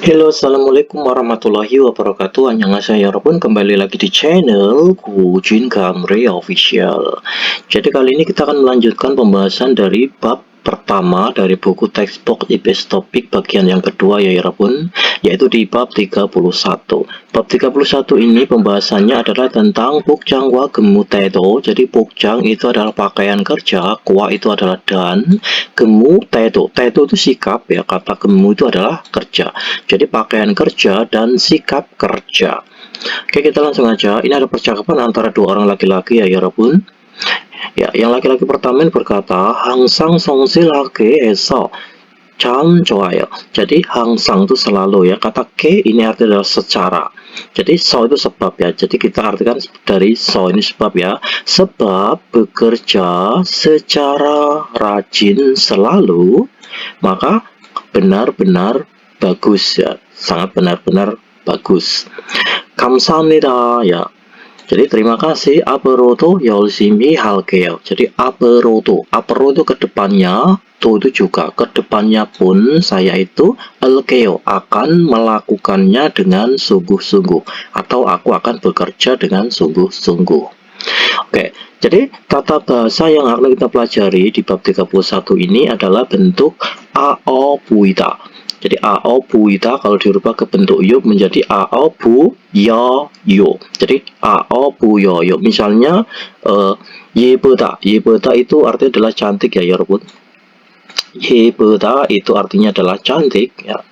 Halo, assalamualaikum warahmatullahi wabarakatuh. Annyeonghaseyo yarabbun, kembali lagi di channel Kujin Kamre Official. Jadi kali ini kita akan melanjutkan pembahasan dari bab pertama dari buku textbook IPS topik bagian yang kedua ya yarabbun, yaitu di bab 31. Bab 31 ini pembahasannya adalah tentang Pukjang wa Gemu Tedo. Jadi Pukjang itu adalah pakaian kerja, Kwa itu adalah dan, Gemu Tedo. Tedo itu sikap ya, kata Gemu itu adalah kerja. Jadi pakaian kerja dan sikap kerja. Oke, kita langsung aja. Ini ada percakapan antara dua orang laki-laki ya yarabbun. Ya, yang laki-laki pertama berkata, Hangsang songsil hake eso cam ya. Jadi hangsang itu selalu ya. Kata ke ini artinya adalah secara. Jadi so itu sebab ya. Jadi kita artikan dari so ini sebab ya. Sebab bekerja secara rajin selalu, maka benar-benar bagus ya. Sangat benar-benar bagus. 감사합니다 ya. Jadi terima kasih. 앞으로도 열심히 할게요. Jadi 앞으로도 itu kedepannya, to itu juga kedepannya pun saya itu 할게요 akan melakukannya dengan sungguh-sungguh, atau aku akan bekerja dengan sungguh-sungguh. Oke, jadi tata bahasa yang akan kita pelajari di bab 31 ini adalah bentuk AO buita. Jadi AO buita kalau dirubah ke bentuk yo menjadi AO bu yo yo. Jadi AO bu yo yo. Misalnya yebeta. Yebeta itu artinya adalah cantik ya yarabbun. Yebeta itu artinya adalah cantik ya.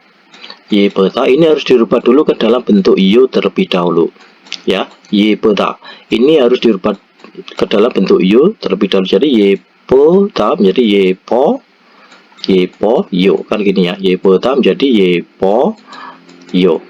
Yebeta ini harus dirubah dulu ke dalam bentuk yo terlebih dahulu. Ya, yebeta. Ini harus dirubah ke dalam bentuk yo terlebih dahulu. Jadi yebeta menjadi yepo yo, kan gini ya. Yebeta menjadi yepo yo.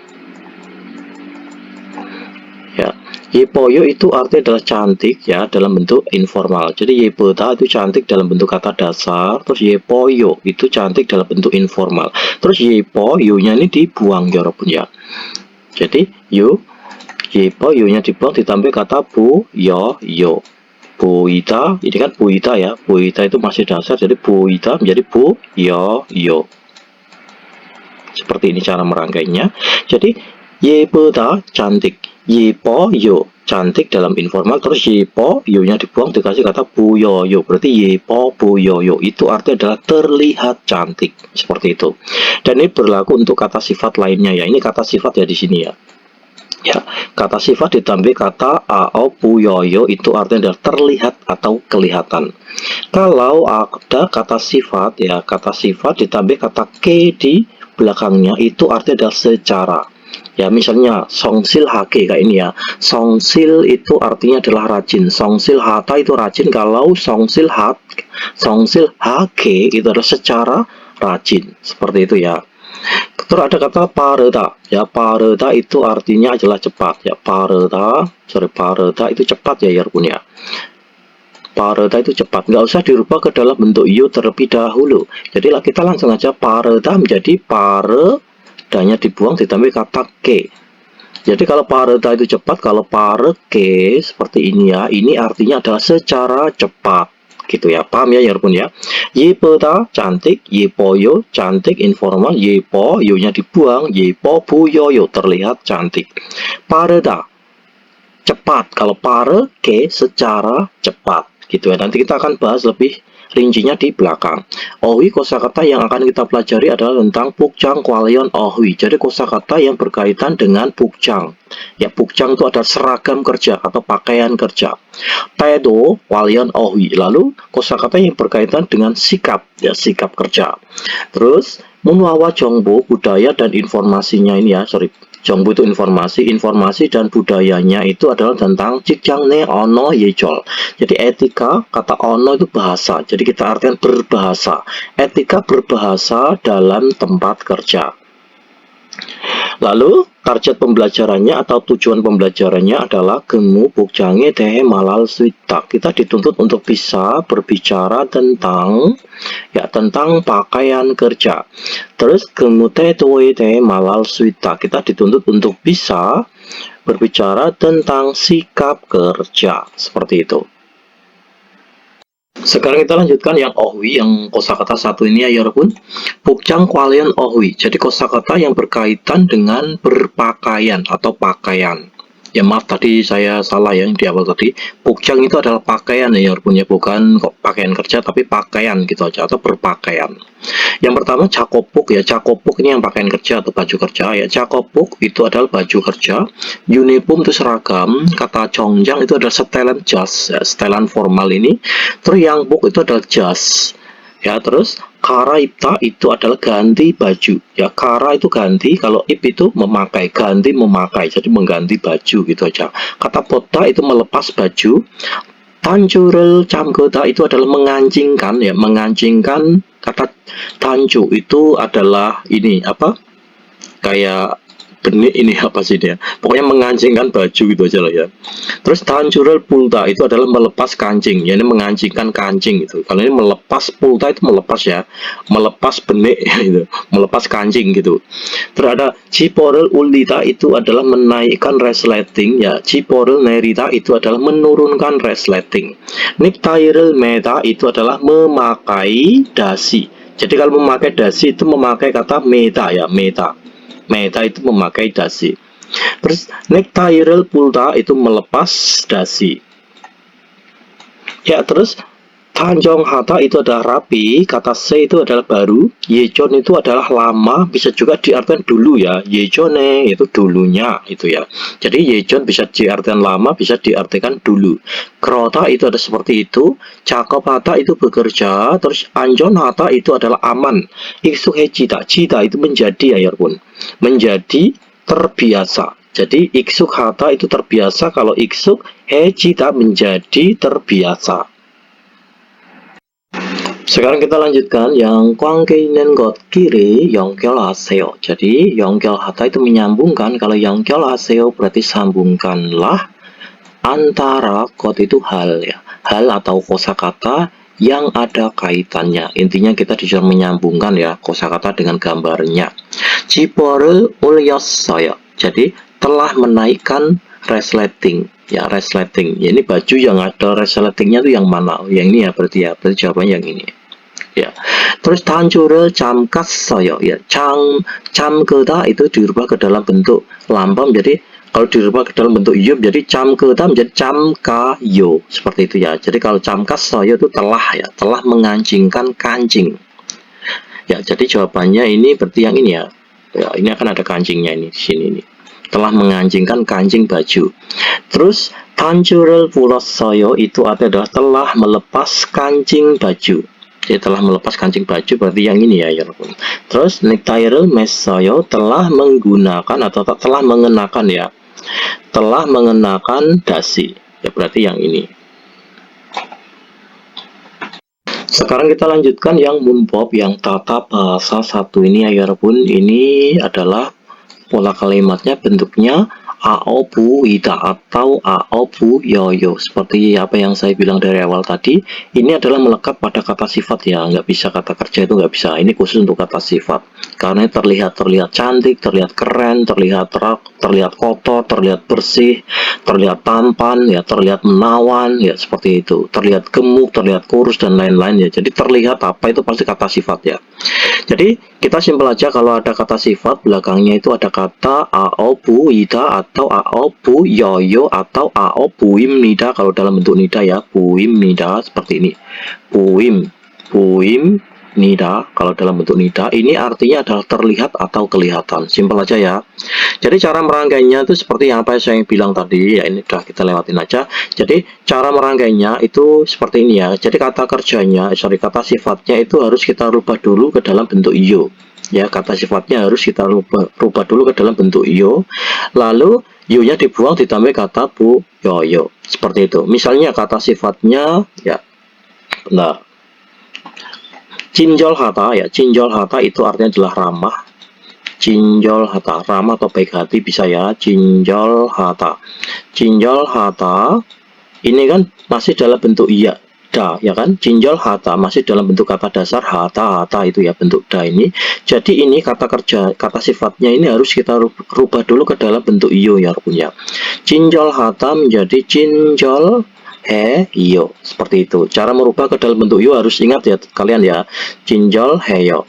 Ya, yepo yo itu artinya adalah cantik ya dalam bentuk informal. Jadi yebeta itu cantik dalam bentuk kata dasar, terus yepo yo itu cantik dalam bentuk informal. Terus yepo yo nya ini dibuang ya walaupun ya. Jadi yo yepo yo nya dibuang ditambah kata bu yo yo. Buita, ini kan buita ya. Buita itu masih dasar, jadi buita menjadi bu yo yo. Seperti ini cara merangkainya. Jadi yebeta cantik, yepo yo cantik dalam informal, terus yepo yo nya dibuang dikasih kata bu yo yo. Berarti yepo bu yo yo itu artinya adalah terlihat cantik, seperti itu. Dan ini berlaku untuk kata sifat lainnya ya. Ini kata sifat ya di sini ya. Ya, kata sifat ditambah kata ao puyoyo itu artinya adalah terlihat atau kelihatan. Kalau ada kata sifat ya, kata sifat ditambah kata ke di belakangnya itu artinya adalah secara. Ya, misalnya songsil hake kayak ini ya. Songsil itu artinya adalah rajin. Songsil hata itu rajin. Kalau songsil hake itu adalah secara rajin. Seperti itu ya. Terus ada kata pareda ya. Pareda itu artinya adalah cepat ya. Pareda itu cepat ya yarabbun ya. Pareda itu cepat, nggak usah dirubah ke dalam bentuk yu terlebih dahulu. Jadi kita langsung aja pareda menjadi paredanya dibuang ditambah kata ke. Jadi kalau pareda itu cepat, kalau pareke seperti ini ya, ini artinya adalah secara cepat. Gitu ya, paham ya yarabbun ya. Yepeta cantik, yepoyo cantik informal, yepo yo nya dibuang, yepo buyoyo terlihat cantik. Pareda cepat, kalau pareke secara cepat gitu ya. Nanti kita akan bahas lebih rincinya di belakang. Ohui, kosakata yang akan kita pelajari adalah tentang pukjang kwalion ohui. Jadi kosakata yang berkaitan dengan pukjang. Ya, pukjang itu adalah seragam kerja atau pakaian kerja. Tedo kwalion ohui. Lalu kosakata yang berkaitan dengan sikap, ya sikap kerja. Terus Munwawa Jongbo, budaya dan informasinya ini ya, Jongbo itu informasi dan budayanya itu adalah tentang Cikjangne ono yejol. Jadi etika, kata ono itu bahasa. Jadi kita artikan berbahasa. Etika berbahasa dalam tempat kerja. Lalu target pembelajarannya atau tujuan pembelajarannya adalah gemu pukjange teh malal swita. Kita dituntut untuk bisa berbicara tentang pakaian kerja. Terus gemu teh malal swita. Kita dituntut untuk bisa berbicara tentang sikap kerja. Seperti itu. Sekarang kita lanjutkan yang ohwi, yang kosakata satu ini ya Yorobun. Bukjang kwalian ohwi. Jadi kosakata yang berkaitan dengan berpakaian atau pakaian. Ya maaf tadi saya salah ya di awal tadi. Bukjang itu adalah pakaian ya Yorobun ya, bukan kok pakaian kerja tapi pakaian gitu aja atau berpakaian. Yang pertama cakopuk ya, cakopuk ini yang pakaian kerja atau baju kerja ya. Cakopuk itu adalah baju kerja, uniform itu seragam, kata congjang itu adalah setelan jas, ya, setelan formal ini. Terus yang buk itu adalah jas. Ya, terus kara ipta itu adalah ganti baju. Ya, kara itu ganti, kalau ip itu memakai, ganti memakai. Jadi mengganti baju gitu aja. Kata pota itu melepas baju. Tancurel camkota itu adalah mengancingkan ya, mengancingkan. Kata tancu itu adalah ini apa? Kayak benih ini apa sih dia? Pokoknya mengancingkan baju gitu aja lah ya. Terus tancurel pulta itu adalah melepas kancing, ya ini mengancingkan kancing gitu. Kalau ini melepas pulta itu melepas ya, melepas benih gitu, melepas kancing gitu. Terus ada ciporel ulita itu adalah menaikkan resleting ya, ciporel nerita itu adalah menurunkan resleting. Niktairel meta itu adalah memakai dasi. Jadi kalau memakai dasi itu memakai kata meta ya, meta. Meta itu memakai dasi. Terus nektairel pulta itu melepas dasi. Ya, terus Tanjong Hata itu adalah rapi, kata se itu adalah baru, yechon itu adalah lama, bisa juga diartikan dulu ya, yechone itu dulunya itu ya. Jadi yechon bisa diartikan lama, bisa diartikan dulu. Krota itu ada seperti itu, cakop hata itu bekerja, terus anjon hata itu adalah aman. Iksuhe cita, cita itu menjadi ya pun, menjadi terbiasa. Jadi iksuk hata itu terbiasa, kalau iksuk he cita menjadi terbiasa. Sekarang kita lanjutkan yang kwangkeinen got kiri yongkel haseo. Jadi yongkel hata itu menyambungkan, kalau yongkel haseo berarti sambungkanlah antara got itu hal ya, hal atau kosakata yang ada kaitannya. Intinya kita disuruh menyambungkan ya kosakata dengan gambarnya. Ciporel ulyasaya. Jadi telah menaikkan resleting ya, resleting ya, ini baju yang ada resletingnya itu yang mana? Yang ini ya, berarti jawabannya yang ini ya. Terus tancurel camkas soyo ya, camketa itu dirubah ke dalam bentuk lambang, jadi kalau dirubah ke dalam bentuk yo jadi camketa menjadi camkayo seperti itu ya. Jadi kalau camkas soyo itu telah ya, telah mengancingkan kancing ya. Jadi jawabannya ini berarti yang ini ya. Ya, ini akan ada kancingnya ini di sini nih, telah mengancingkan kancing baju. Terus tancurel pulos soyo itu adalah telah melepas kancing baju. Jadi telah melepas kancing baju berarti yang ini ya. Terus nektairel mesoyo telah menggunakan atau telah mengenakan ya, telah mengenakan dasi ya, berarti yang ini. Sekarang kita lanjutkan yang munbob, yang tata bahasa satu ini ya pun, ini adalah pola kalimatnya bentuknya aobu ida atau aobu yoyo, seperti apa yang saya bilang dari awal tadi. Ini adalah melekat pada kata sifat ya, nggak bisa kata kerja, itu nggak bisa. Ini khusus untuk kata sifat karena terlihat cantik, terlihat keren, terlihat terlihat kotor, terlihat bersih, terlihat tampan ya, terlihat menawan ya, seperti itu, terlihat gemuk, terlihat kurus dan lain-lain ya. Jadi terlihat apa itu pasti kata sifat ya. Jadi kita simpel aja, kalau ada kata sifat belakangnya itu ada kata aobu ida atau aobu yoyo atau aobuim nida kalau dalam bentuk nida ya, buim nida seperti ini. Buim nida kalau dalam bentuk nida, ini artinya adalah terlihat atau kelihatan. Simpel aja ya. Jadi cara merangkainya itu seperti yang apa saya bilang tadi ya, ini udah kita lewatin aja. Jadi cara merangkainya itu seperti ini ya. Jadi kata kerjanya, kata sifatnya itu harus kita rubah dulu ke dalam bentuk iyo. Ya, kata sifatnya harus kita rubah dulu ke dalam bentuk iyo. Lalu yo-nya dibuang, ditambah kata bu yoyo. Seperti itu. Misalnya kata sifatnya ya. Nah, cinjol hata ya, cinjol hata itu artinya adalah ramah. Cinjol hata, ramah atau baik hati bisa ya, cinjol hata. Cinjol hata ini kan masih dalam bentuk iya, da ya kan, cinjol hata masih dalam bentuk kata dasar hata itu ya, bentuk da ini. Jadi ini kata kerja, kata sifatnya ini harus kita rubah dulu ke dalam bentuk iyo ya punya. Cinjol hata menjadi cinjol heyo. Seperti itu. Cara merubah ke dalam bentuk yo harus ingat ya kalian ya. Cinjol heyo.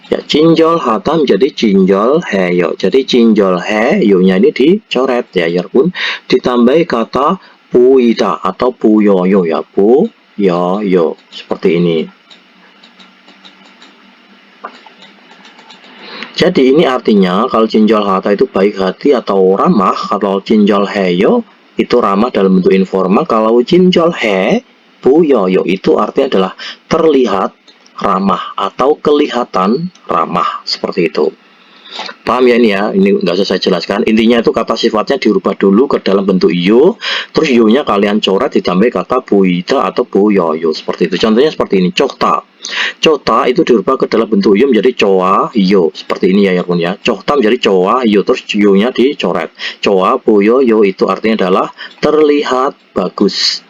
Ya, cinjol hata menjadi cinjol heyo. Jadi cinjol heyo-nya ini dicoret ya, pun ditambahi kata puida atau puyoyo ya, puyoyo. Seperti ini. Jadi ini artinya kalau cinjol hata itu baik hati atau ramah, kalau cinjol heyo itu ramah dalam bentuk informal, kalau cinjol he puyoyo itu artinya adalah terlihat ramah atau kelihatan ramah, seperti itu. Paham ya ini ya? Ini nggak usah saya jelaskan. Intinya itu kata sifatnya dirubah dulu ke dalam bentuk yo, terus yo-nya kalian coret ditambah kata buida atau buyoyo, seperti itu. Contohnya seperti ini, cokta. Cokta itu dirubah ke dalam bentuk yo menjadi coa yo, seperti ini ya pun ya. Cokta menjadi coa yo, terus yo-nya dicoret. Coa buyoyo itu artinya adalah terlihat bagus.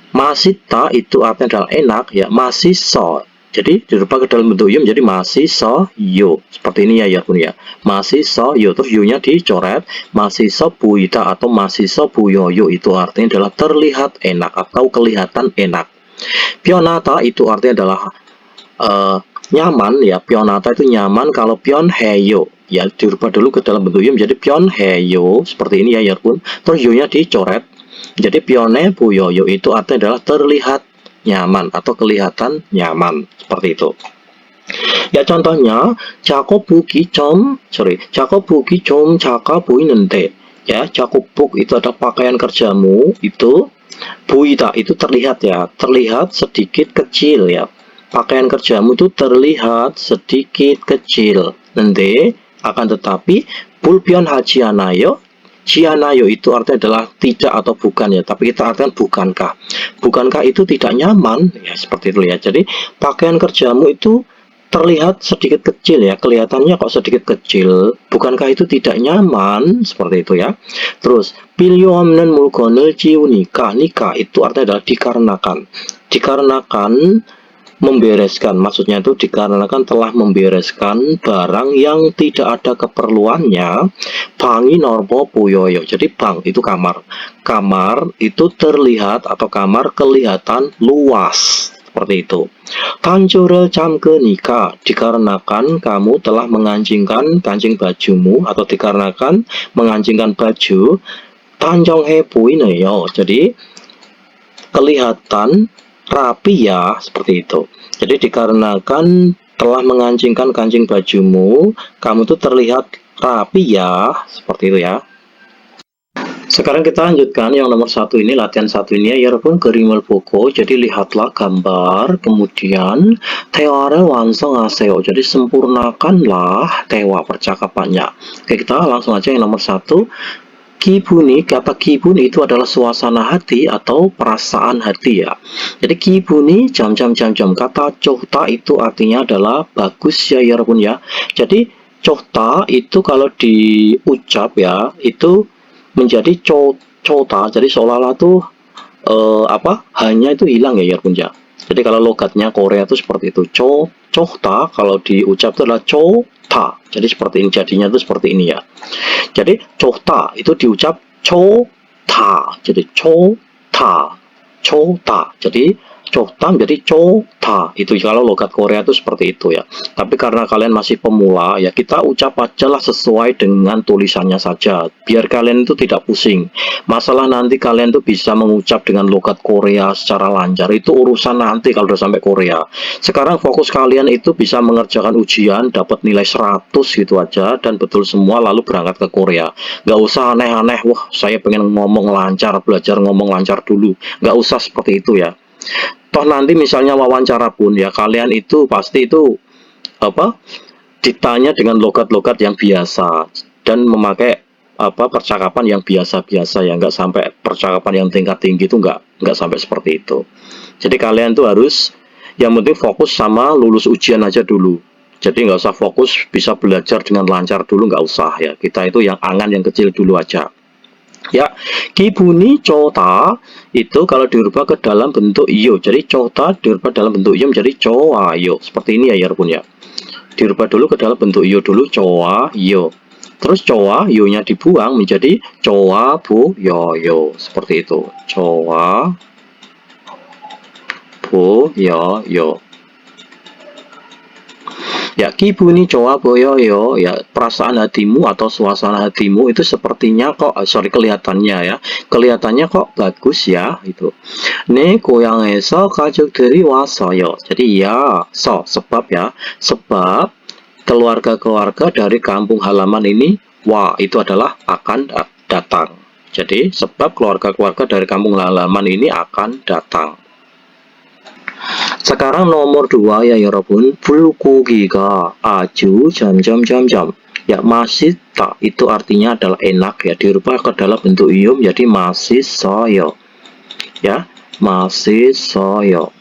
Masita itu artinya adalah enak ya, masiso. Jadi dirubah ke dalam bentuk yo menjadi masiso yo. Seperti ini ya pun ya. Masiso yo, terus yo-nya dicoret. Masiso buida atau masiso buyoyo itu artinya adalah terlihat enak atau kelihatan enak. Pionata itu artinya adalah nyaman ya. Pionata itu nyaman. Kalau pion heyo ya dirubah dulu ke dalam bentuk yo menjadi pion heyo, seperti ini ya pun. Terus yo-nya dicoret. Jadi pione buyoyo itu artinya adalah terlihat nyaman atau kelihatan nyaman, seperti itu. Ya contohnya cakobuki com caka buinente ya. Cakobuk itu ada pakaian kerjamu itu, buita itu terlihat ya, terlihat sedikit kecil ya. Pakaian kerjamu itu terlihat sedikit kecil. Nanti akan tetapi pulpion hajianayo, Cianayo itu artinya adalah tidak atau bukan ya, tapi kita artikan bukankah. Bukankah itu tidak nyaman ya, seperti itu ya. Jadi pakaian kerjamu itu terlihat sedikit kecil ya, kelihatannya kok sedikit kecil, bukankah itu tidak nyaman, seperti itu ya. Terus pilyoamnen mulgonel ciunika, nikah itu artinya adalah dikarenakan membereskan, maksudnya itu dikarenakan telah membereskan barang yang tidak ada keperluannya. Bangi norpo puyoyo, jadi bang itu kamar, kamar itu terlihat atau kamar kelihatan luas, seperti itu. Kancurel camke nikah, dikarenakan kamu telah mengancingkan kancing bajumu atau dikarenakan mengancingkan baju. Tanjong he puineyo, jadi kelihatan rapi ya, seperti itu. Jadi dikarenakan telah mengancingkan kancing bajumu, kamu tuh terlihat rapi ya, seperti itu ya. Sekarang kita lanjutkan yang nomor 1 ini, latihan 1 ini ya pun gerimal poko. Jadi lihatlah gambar, kemudian teore wansong aseo, jadi sempurnakanlah tewa percakapannya. Oke, kita langsung aja yang nomor 1. Kibuni, kata kibuni itu adalah suasana hati atau perasaan hati ya. Jadi kibuni jam. Kata cohta itu artinya adalah bagus ya pun ya. Jadi cohta itu kalau diucap ya itu menjadi cohta. Jadi seolah-olah tuh hanya itu hilang ya pun ya. Jadi kalau logatnya Korea itu seperti itu. Cohta kalau diucap itu adalah ta. Jadi seperti ini, jadinya itu seperti ini ya. Jadi cohta itu diucap ta. Jadi ta. Jadi cohta menjadi ta. Itu kalau logat Korea itu seperti itu ya. Tapi karena kalian masih pemula ya, kita ucap aja lah sesuai dengan tulisannya saja, biar kalian itu tidak pusing. Masalah nanti kalian tuh bisa mengucap dengan logat Korea secara lancar, itu urusan nanti kalau udah sampai Korea. Sekarang fokus kalian itu bisa mengerjakan ujian, dapat nilai 100 gitu aja, dan betul semua lalu berangkat ke Korea. Nggak usah aneh-aneh, wah saya pengen ngomong lancar, belajar ngomong lancar dulu. Nggak usah seperti itu ya. Toh nanti misalnya wawancara pun ya, kalian itu pasti itu ditanya dengan logat-logat yang biasa dan memakai percakapan yang biasa-biasa ya, nggak sampai percakapan yang tingkat tinggi itu nggak sampai seperti itu. Jadi kalian tuh harus yang penting fokus sama lulus ujian aja dulu. Jadi nggak usah fokus bisa belajar dengan lancar dulu, nggak usah ya. Kita itu yang angan yang kecil dulu aja. Ya, kibuni cota itu kalau dirubah ke dalam bentuk iyo, jadi cota dirubah dalam bentuk iyo menjadi coayo, seperti ini ya pun ya. Dirubah dulu ke dalam bentuk iyo dulu, coayo. Terus coa, yo-nya dibuang menjadi coa bu yo yo. Seperti itu. Coa bu yo yo. Ya, kibuni coa boyoyo, ya perasaan hatimu atau suasana hatimu itu sepertinya kok, kelihatannya ya, kelihatannya kok bagus ya, itu. 네 고향에서 가족들이 왔어요. Jadi ya, sebab ya, sebab keluarga-keluarga dari kampung halaman ini, wah, itu adalah akan datang. Jadi sebab keluarga-keluarga dari kampung halaman ini akan datang. Sekarang nomor 2 ya 여러분. 불고기가 아주 점점점점. Ya masih tak itu artinya adalah enak ya, dirubah ke dalam bentuk ium jadi masih soyo. Ya, masih soyo.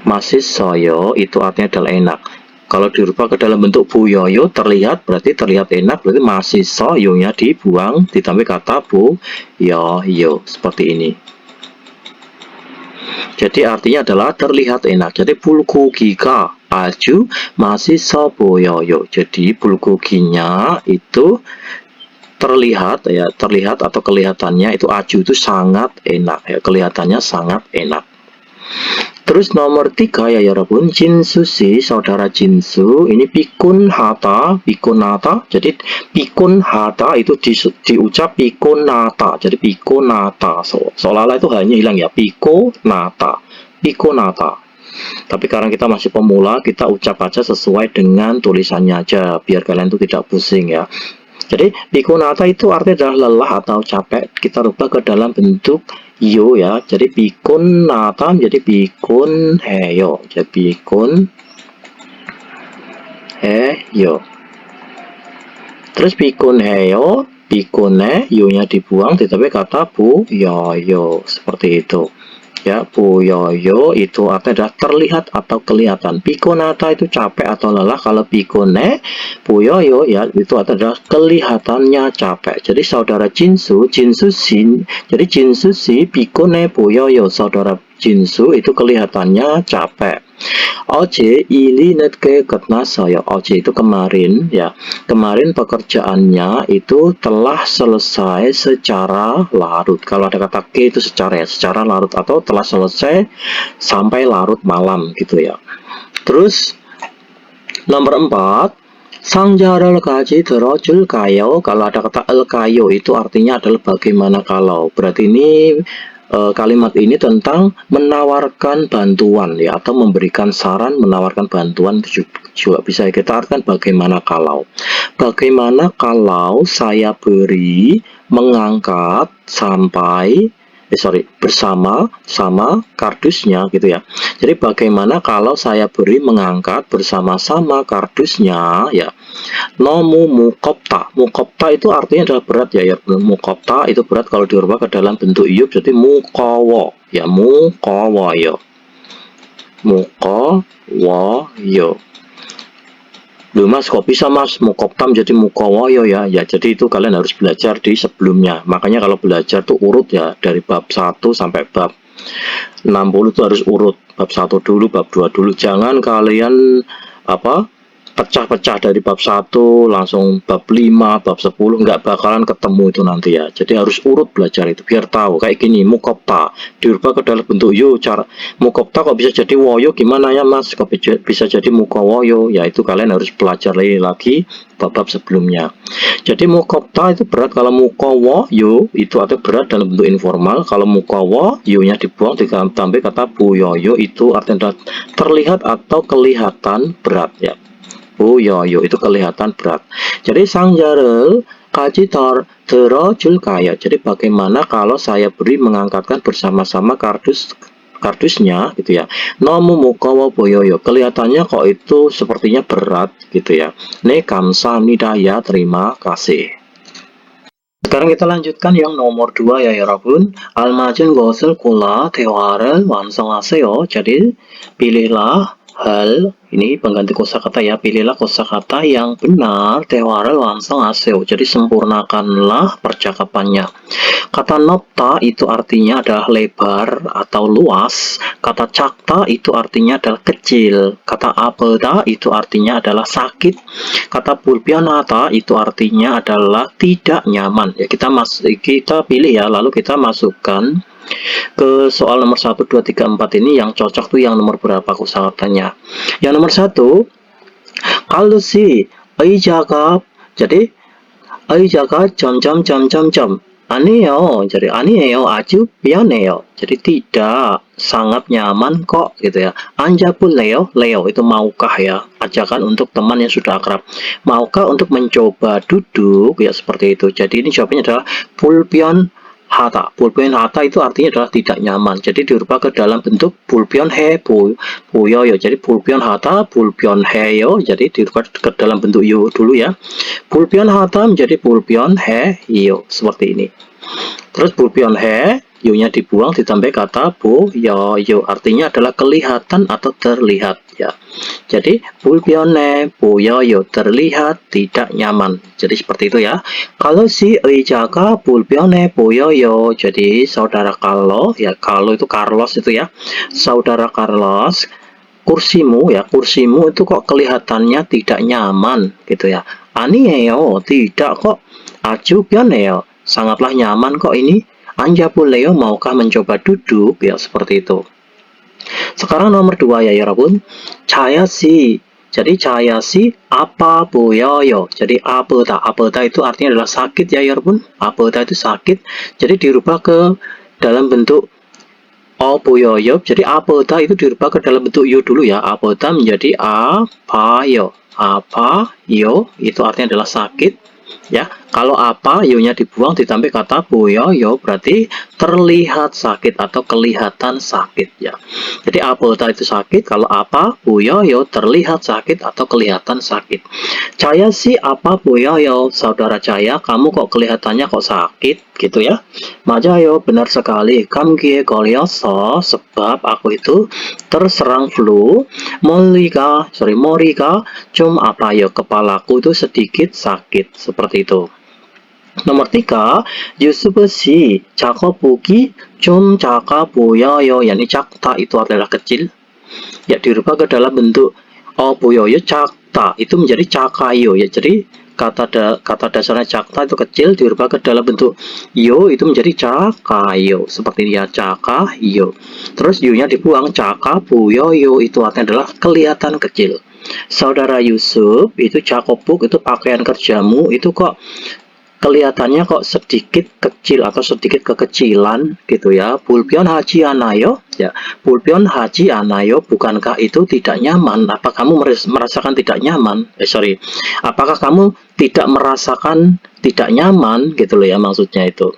Masih soyo itu artinya adalah enak. Kalau dirubah ke dalam bentuk buyoyo terlihat, berarti terlihat enak, berarti masih soyonya dibuang ditambah kata bu yo yo seperti ini. Jadi artinya adalah terlihat enak. Jadi bulgogi가 아주 맛있어 보여요. Jadi bulgoginya itu terlihat ya, terlihat atau kelihatannya itu aju itu sangat enak ya, kelihatannya sangat enak. Terus nomor 3 ya 여러분, Jinsu si saudara Jinsu ini pikun hata. Jadi pikun hata itu diucap pikun nata. Jadi pikun nata seolah-olah itu hanya hilang ya, pikun nata. Tapi karena kita masih pemula, kita ucap aja sesuai dengan tulisannya aja biar kalian tuh tidak pusing ya. Jadi pikunata itu artinya adalah lelah atau capek. Kita rubah ke dalam bentuk yo ya. Jadi pikunata menjadi pikun heyo. Jadi pikun heyo. Terus pikun heyo, pikune yo-nya dibuang, tetapi kata bu yo seperti itu. Ya, buyoyo itu artinya adalah terlihat atau kelihatan. Pikonata itu capek atau lelah. Kalau pikone, buyoyo ya itu adalah kelihatannya capek. Jadi saudara Jinsu Sin. Jadi Jinsu si pikone buyoyo. Saudara Jinsu itu kelihatannya capek. Oce ili netke ketnasoyo. Oce itu kemarin ya. Kemarin pekerjaannya itu telah selesai secara larut. Kalau ada kata ke itu secara larut atau telah selesai sampai larut malam gitu ya. Terus nomor 4 상자를 가지 들어줄까요? Kalau ada kata elkayo itu artinya adalah bagaimana kalau. Berarti ini kalimat ini tentang menawarkan bantuan ya, atau memberikan saran, menawarkan bantuan itu juga bisa kita artikan bagaimana kalau. Bagaimana kalau saya beri mengangkat sampai bersama sama kardusnya gitu ya. Jadi bagaimana kalau saya beri mengangkat bersama-sama kardusnya ya. Nomu mukopta. Mukopta itu artinya adalah berat ya. Mukopta itu berat kalau dirubah ke dalam bentuk iup jadi mukowo ya, mukowo yo. Mukowo yo. Loh mas, kok bisa mas mukoptam jadi mukowoyo ya? Ya jadi itu kalian harus belajar di sebelumnya. Makanya kalau belajar tuh urut ya, dari bab 1 sampai bab 60 itu harus urut. Bab 1 dulu, bab 2 dulu. Jangan kalian pecah-pecah dari bab 1 langsung bab 5, bab 10, nggak bakalan ketemu itu nanti ya. Jadi harus urut belajar itu biar tahu. Kayak gini, mukopta dirubah ke dalam bentuk yo. Cara mukopta kok bisa jadi woyo gimana ya mas? Kok bisa jadi mukowoyo? Ya itu kalian harus belajar lagi bab-bab sebelumnya. Jadi mukopta itu berat. Kalau mukowoyo itu artinya berat dalam bentuk informal. Kalau mukowo yo-nya dibuang ditambah kata buyoyo itu artinya terlihat atau kelihatan berat ya. buyoyo itu kelihatan berat. Jadi 상자를 같이 들어줄까요? Jadi bagaimana kalau saya beri mengangkatkan bersama-sama kardusnya gitu ya. 너무 무거워 보여요. Kelihatannya kok itu sepertinya berat gitu ya. 네 감사합니다 ya, terima kasih. Sekarang kita lanjutkan yang nomor 2 ya 여러분. 알맞은 것을 골라 대화를 완성하세요. Jadi pilihlah hal, ini pengganti kosakata ya, pilihlah kosakata yang benar, 대화를 완성하세요. Jadi sempurnakanlah percakapannya. Kata nopta itu artinya adalah lebar atau luas. Kata cakta itu artinya adalah kecil. Kata apeda itu artinya adalah sakit. Kata 불편하다 itu artinya adalah tidak nyaman. Ya, kita pilih ya, lalu kita masukkan ke soal nomor 1, 2, 3, 4 ini yang cocok tuh yang nomor berapa kosakatanya. Yang nomor 1, kalau si 의자가, jadi 의자가 점점점점점 아니에요. jadi 아니에요. 아주 미안해요. jadi tidak sangat nyaman kok gitu ya. 앉아볼래요? Leo itu maukah ya, ajakan untuk teman yang sudah akrab. Maukah untuk mencoba duduk ya, seperti itu. Jadi ini jawabannya adalah 불편 hata. Bulpion hata itu artinya adalah tidak nyaman. Jadi dirubah ke dalam bentuk bulpion he boyoyo. Jadi bulpion hata, bulpion heyo. Jadi dirubah ke dalam bentuk yo dulu ya. Bulpion hata menjadi bulpion he yo, seperti ini. Terus bulpion he, yo-nya dibuang, ditambah kata boyoyo. Artinya adalah kelihatan atau terlihat ya. Jadi 불편해 보여요, terlihat tidak nyaman. Jadi seperti itu ya. Kalau si 의자가 불편해 보여요. Jadi saudara Carlo ya, Carlo itu Carlos itu ya. Saudara Carlos, kursimu ya, kursimu itu kok kelihatannya tidak nyaman gitu ya. 아니에요, tidak kok. 아주 편해요, sangatlah nyaman kok ini. 앉아볼래요, maukah mencoba duduk ya, seperti itu. Sekarang nomor 2 ya 여러분. 자야시. Jadi 자야시 apa 보여요. Jadi apeta itu artinya adalah sakit ya 여러분. Apeta itu sakit. Jadi dirubah ke dalam bentuk 보여요. Jadi apeta itu dirubah ke dalam bentuk yo dulu ya. Apeta menjadi apayo. Apayo itu artinya adalah sakit. Ya, kalau apa, yo-nya dibuang, ditambah kata boyoyo, berarti terlihat sakit atau kelihatan sakit ya. Jadi apota itu sakit, kalau apa, boyoyo, terlihat sakit atau kelihatan sakit. Caya sih apa boyoyo, saudara Caya, kamu kok kelihatannya kok sakit gitu ya. Majayo, benar sekali, 감기에 걸려서, sebab aku itu terserang flu. 머리가 좀 apayo, kepalaku itu sedikit sakit, seperti itu. Nomor 3, Yusuf si cakap buki cum caka boyoyo, yakni cakta itu adalah kecil ya, dirubah ke dalam bentuk boyoyo cakta itu menjadi cakayo ya. Jadi kata dasarnya cakta itu kecil, dirubah ke dalam bentuk yo itu menjadi cakayo, seperti ini ya, cakayo. Terus yo nya dibuang, caka boyoyo itu artinya adalah kelihatan kecil. Saudara Yusuf itu cakopuk itu pakaian kerjamu itu kok kelihatannya kok sedikit kecil atau sedikit kekecilan gitu ya. Bulpion haji anayo ya. Bulpion haji anayo, bukankah itu tidak nyaman? Apa kamu merasakan tidak nyaman? Apakah kamu tidak merasakan tidak nyaman gitu loh ya, maksudnya itu.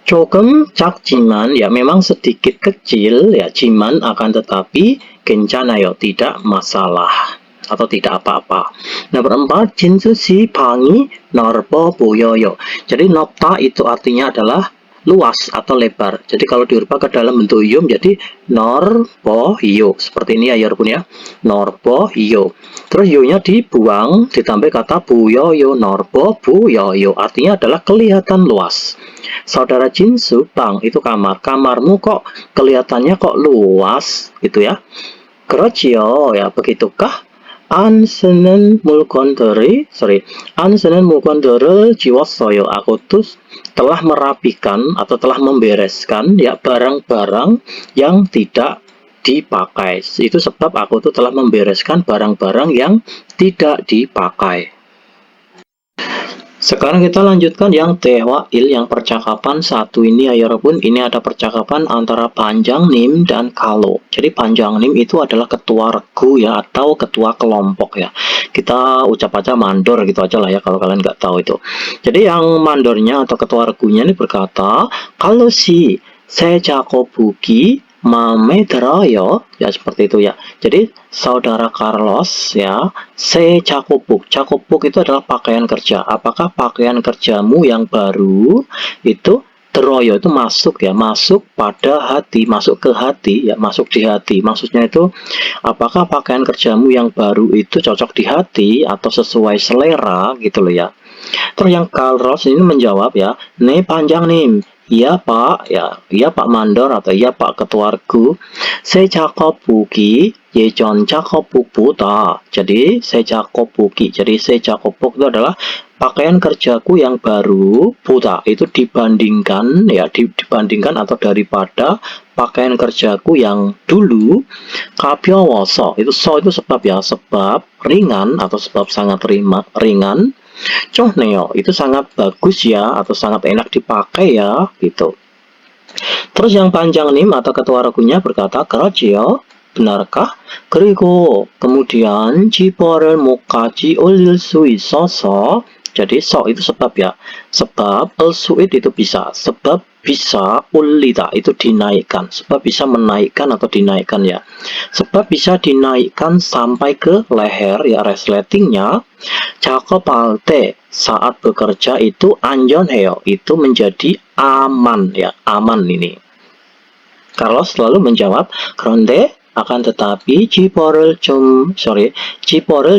조금 작지만 ya, memang sedikit kecil ya, jiman akan tetapi 괜찮아요, tidak masalah atau tidak apa-apa. Nomor 4, 진수 씨 방이 넓어 보여요. Jadi nopta itu artinya adalah luas atau lebar. Jadi kalau dirubah ke dalam bentuk yo menjadi 넓어요. Seperti ini ya 여러분 ya. 넓어요. Terus yo-nya dibuang, ditambah kata 보여요, 넓어 보여요. Artinya adalah kelihatan luas. Saudara Jinsu, bang itu kamar. Kamarmu kok kelihatannya kok luas gitu ya. 그렇지요. Ya, begitukah? 안쓰는 물건들을 지웠어요. Aku tuh telah merapikan atau telah membereskan ya barang-barang yang tidak dipakai. Itu sebab aku tuh telah membereskan barang-barang yang tidak dipakai. Sekarang kita lanjutkan yang 대화일, yang percakapan satu ini ya 여러분. Ini ada percakapan antara Panjangnim dan Kalo. Jadi Panjangnim itu adalah ketua regu ya, atau ketua kelompok ya. Kita ucap aja mandor gitu aja lah ya, kalau kalian nggak tahu itu. Jadi yang mandornya atau ketua regunya ini berkata, kalau si 세자거북이 마음에 들어요 ya, seperti itu ya. Jadi saudara Carlos ya, jakobuk itu adalah pakaian kerja. Apakah pakaian kerjamu yang baru itu Teroyo itu masuk ya, masuk pada hati, masuk ke hati ya, masuk di hati. Maksudnya itu apakah pakaian kerjamu yang baru itu cocok di hati atau sesuai selera gitu loh ya. Terus yang Carlos ini menjawab ya, nih panjang nih. Iya Pak, ya, iya Pak Mandor atau iya Pak Ketuaku. Saya cakap buki, ye jon cakap buta. Jadi saya cakap buki. Jadi saya cakap buki itu adalah pakaian kerjaku yang baru buta itu dibandingkan ya dibandingkan atau daripada pakaian kerjaku yang dulu kapiowoso itu itu sebab ya sebab ringan atau sebab sangat ringan. Neo itu sangat bagus ya atau sangat enak dipakai ya gitu. Terus yang panjang nim atau ketua ragunya berkata kerajio benarkah? Kerigo kemudian ciporen mukaji ulil sui soso. Jadi so itu sebab ya. Sebab el suit itu bisa. Sebab bisa ulita itu dinaikkan. Sebab bisa menaikkan atau dinaikkan ya. Sebab bisa dinaikkan sampai ke leher ya resletingnya. Cakopalte saat bekerja itu anjon heo itu menjadi aman ya aman ini. Carlos selalu menjawab kronde akan tetapi ciporel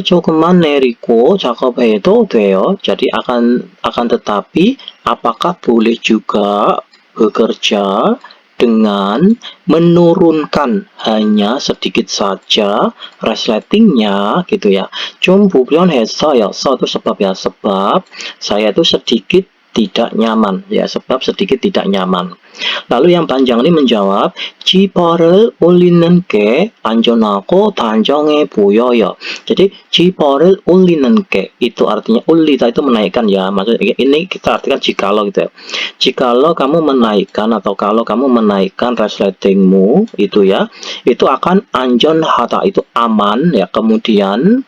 조금만 내리고 작업해도 돼요. Jadi akan tetapi apakah boleh juga bekerja dengan menurunkan hanya sedikit saja resletingnya gitu ya. 좀 불편해서요. itu sebab ya sebab saya itu sedikit tidak nyaman ya sebab sedikit tidak nyaman. Lalu yang panjang ini menjawab 지퍼를 올리는 게 안전하고 단정해 보여요. Jadi 지퍼를 올리는 게 itu artinya ulita itu menaikkan ya. Maksudnya ini kita artikan jikalau gitu ya. Jikalau kamu menaikkan atau kalau kamu menaikkan resletingmu itu ya, itu akan 안전하다 itu aman ya. Kemudian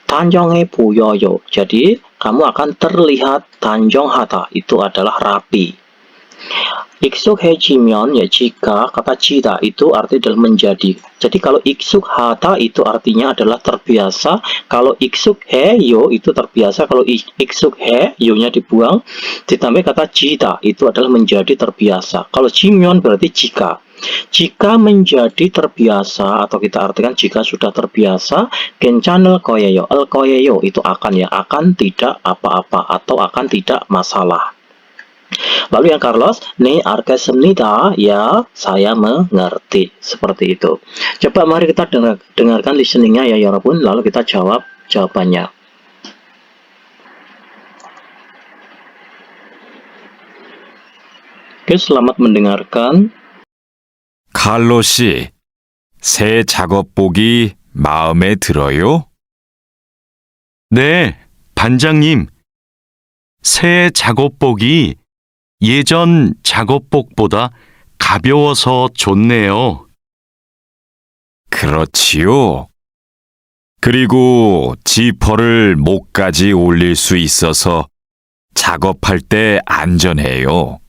단정해 보여요. Jadi kamu akan terlihat 단정하다 itu adalah rapi. 익숙해지면 ya jika kata cita itu arti adalah menjadi. Jadi kalau 익숙하다 itu artinya adalah terbiasa. Kalau 익숙해요 itu terbiasa. Kalau 익숙해요nya dibuang ditambah kata cita itu adalah menjadi terbiasa. Kalau 지면 berarti jika. Jika menjadi terbiasa atau kita artikan jika sudah terbiasa, 괜찮을 거예요. el 거예요 itu akan ya akan tidak apa-apa atau akan tidak masalah. Lalu yang Carlos, nih 알겠습니다, ya saya mengerti seperti itu. Coba mari kita dengarkan listeningnya ya 여러분, lalu kita jawab jawabannya. Oke, selamat mendengarkan. 칼로 씨, 새 작업복이 마음에 들어요? 네, 반장님. 새 작업복이 예전 작업복보다 가벼워서 좋네요. 그렇지요. 그리고 지퍼를 목까지 올릴 수 있어서 작업할 때 안전해요.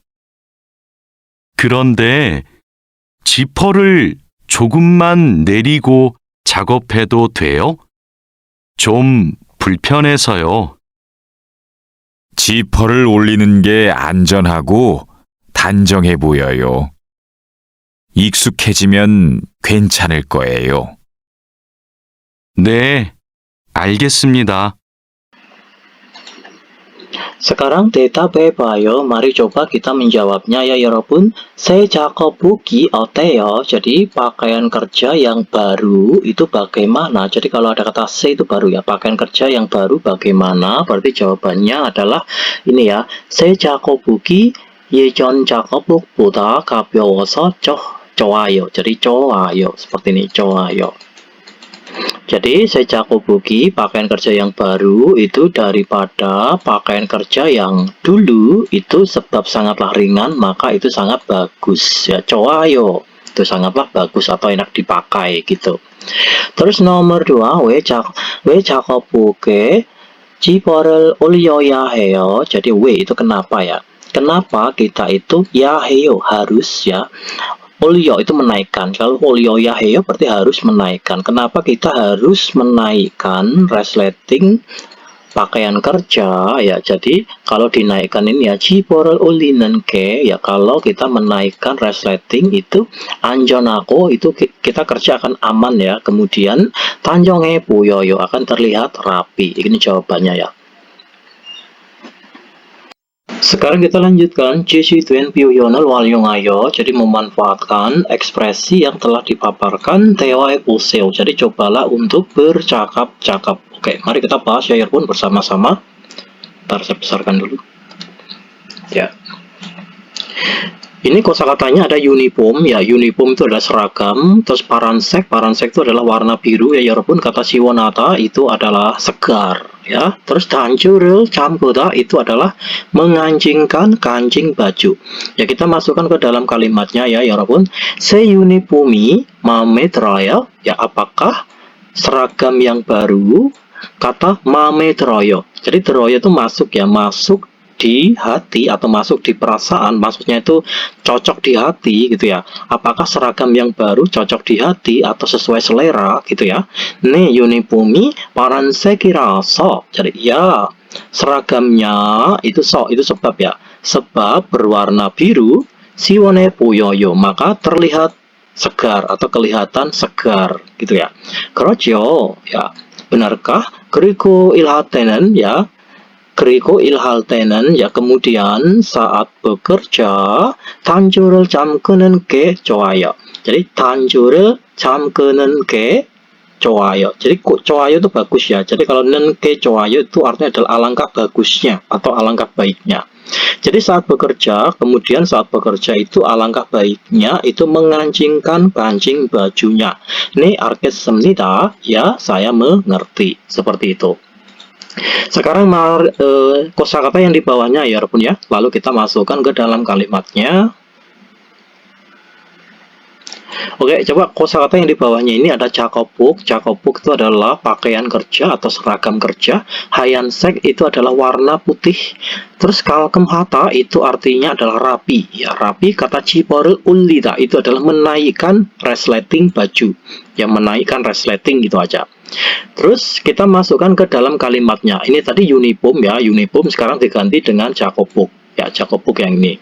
그런데 지퍼를 조금만 내리고 작업해도 돼요? 좀 불편해서요. 지퍼를 올리는 게 안전하고 단정해 보여요. 익숙해지면 괜찮을 거예요. 네, 알겠습니다. Sekarang 대답해봐요. Mari coba kita menjawabnya ya 여러분. 새 작업복이 어때요? Jadi pakaian kerja yang baru itu bagaimana? Jadi kalau ada kata 새 itu baru ya. Pakaian kerja yang baru bagaimana? Berarti jawabannya adalah ini ya. 새 작업복이 예전 작업복보다 가벼워서 좋아요. Jadi 좋아요. Seperti ini 좋아요. Jadi secakobuki pakaian kerja yang baru itu daripada pakaian kerja yang dulu itu sebab sangatlah ringan maka itu sangat bagus ya 좋아요 itu sangatlah bagus atau enak dipakai gitu. Terus nomor 2 왜 작업복에 지퍼를 올려야 해요. Jadi 왜 itu kenapa ya? Kenapa kita itu ya 해요 harus ya. Olio itu menaikkan. Kalau olio ya heyo berarti harus menaikkan. Kenapa kita harus menaikkan resleting pakaian kerja ya. Jadi kalau dinaikkan ini ya 지퍼를 올리는 게 ya, kalau kita menaikkan resleting itu 안전하고 itu kita kerja akan aman ya. Kemudian 단정해 보여요 akan terlihat rapi. Ini jawabannya ya. Sekarang kita lanjutkan 제시된 표현을 활용하여. Jadi memanfaatkan ekspresi yang telah dipaparkan 대화해 보세요. Jadi cobalah untuk bercakap-cakap. Oke, mari kita bahas ya pun bersama-sama. Ntar saya besarkan dulu. Ya. Ini kosakatanya ada uniform ya. Uniform itu adalah seragam. Terus paransek itu adalah warna biru ya pun. Kata siwonata itu adalah segar ya. Terus 단추를 잠그다 itu adalah mengancingkan kancing baju. Ya, kita masukkan ke dalam kalimatnya ya pun. 새 유니폼이 마음에 들어요. Ya, apakah seragam yang baru? Kata 마음에 들어요. Jadi 들어요 itu masuk ya, masuk di hati atau masuk di perasaan, maksudnya itu cocok di hati gitu ya. Apakah seragam yang baru cocok di hati atau sesuai selera gitu ya. 네 유니폼이 파란색이라서. Jadi ya, seragamnya itu itu sebab ya, sebab berwarna biru 시원해 보여요, maka terlihat segar atau kelihatan segar gitu ya. 그렇죠 ya, benarkah? 그리고 일할 때는 ya, 그리고 일할 때는 ya, kemudian saat bekerja 단추를 잠그는 게 좋아요. Jadi 단추를 잠그는 게 좋아요. Jadi 좋아요 itu bagus ya. Jadi kalau 는 게 좋아요 itu artinya adalah alangkah bagusnya atau alangkah baiknya. Jadi saat bekerja, kemudian saat bekerja itu alangkah baiknya itu mengancingkan kancing bajunya. Ini 알겠습니다. Ya, saya mengerti. Seperti itu. Sekarang kosakata yang di bawahnya ya pun ya. Lalu kita masukkan ke dalam kalimatnya. Oke, coba kosakata yang di bawahnya ini ada 작업복. 작업복 itu adalah pakaian kerja atau seragam kerja. 하얀색 itu adalah warna putih. Terus 깔끔하다 itu artinya adalah rapi. Ya, rapi. Kata 지퍼를 올리다 itu adalah menaikkan resleting baju. Ya, menaikkan resleting gitu aja. Terus kita masukkan ke dalam kalimatnya. Ini tadi uniform ya, uniform sekarang diganti dengan 작업복. Ya, 작업복 yang ini.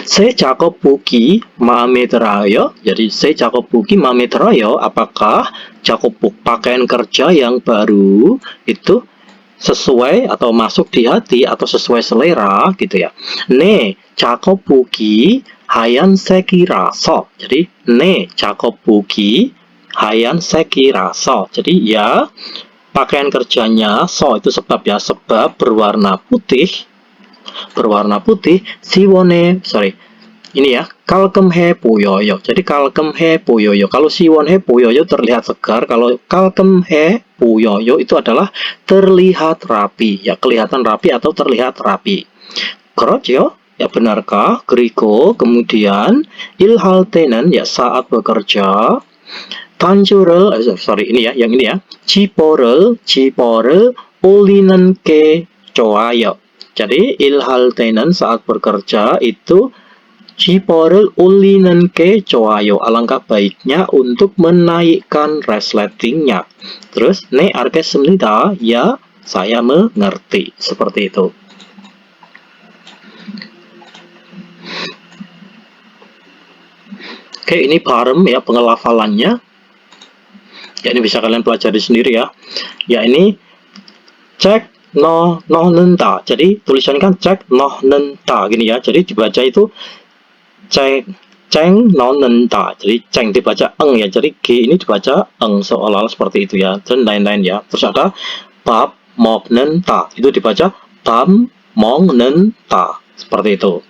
새 작업복이 마음에 들어요. Jadi 새 작업복이 마음에 들어요. Apakah 작업복 pakaian kerja yang baru itu sesuai atau masuk di hati atau sesuai selera gitu ya. 네 작업복이 하얀색이라서. Jadi 네 작업복이 하얀색이라서. Jadi ya, pakaian kerjanya so itu sebab ya, sebab berwarna putih. Berwarna putih ini ya, 깔끔해 보여요. Jadi 깔끔해 보여요. Kalau 시원해 보여요 terlihat segar. Kalau 깔끔해 보여요 itu adalah terlihat rapi. Ya, kelihatan rapi atau terlihat rapi. 그렇죠? Ya, benarkah? 그리고 kemudian 일할 때는 ya, saat bekerja 단추를 ini ya, yang ini ya. 지퍼를 올리는 게 좋아요. Jadi 일할 때는 saat bekerja itu 지퍼를 올리는 게 좋아요. Alangkah baiknya untuk menaikkan resletingnya. Terus 네 알겠습니다. Ya, saya mengerti. Seperti itu. Oke, ini 발음 ya, pengelafalannya. Ya, ini bisa kalian pelajari sendiri ya. Ya, ini cek 넣는다. Jadi tulisannya kan cek 넣는다 gini ya. Jadi dibaca itu ceng 넣는다. Jadi ceng dibaca eng ya. Jadi G ini dibaca eng seolah-olah seperti itu ya. Dan lain-lain ya. Terus ada 밥 먹는다. Itu dibaca 밥 먹는다. Seperti itu.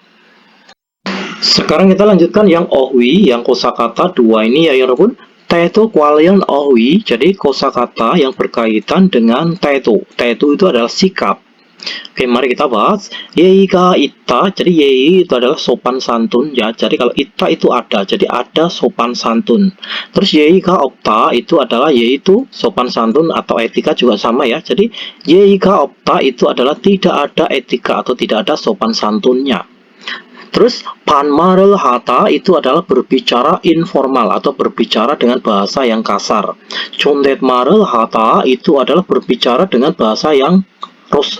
Sekarang kita lanjutkan yang ohwi, yang kosakata dua ini ya pun. Tetu kualian ohwi, jadi kosakata yang berkaitan dengan tetu. Tetu itu adalah sikap. Oke, mari kita bahas. Yeika ita, jadi yei itu adalah sopan santun ya. Jadi kalau ita itu ada, jadi ada sopan santun. Terus yeika opta itu adalah yaitu sopan santun atau etika juga sama ya. Jadi yeika opta itu adalah tidak ada etika atau tidak ada sopan santunnya. Terus 반말을 하다 itu adalah berbicara informal atau berbicara dengan bahasa yang kasar. 존댓말을 하다 itu adalah berbicara dengan bahasa yang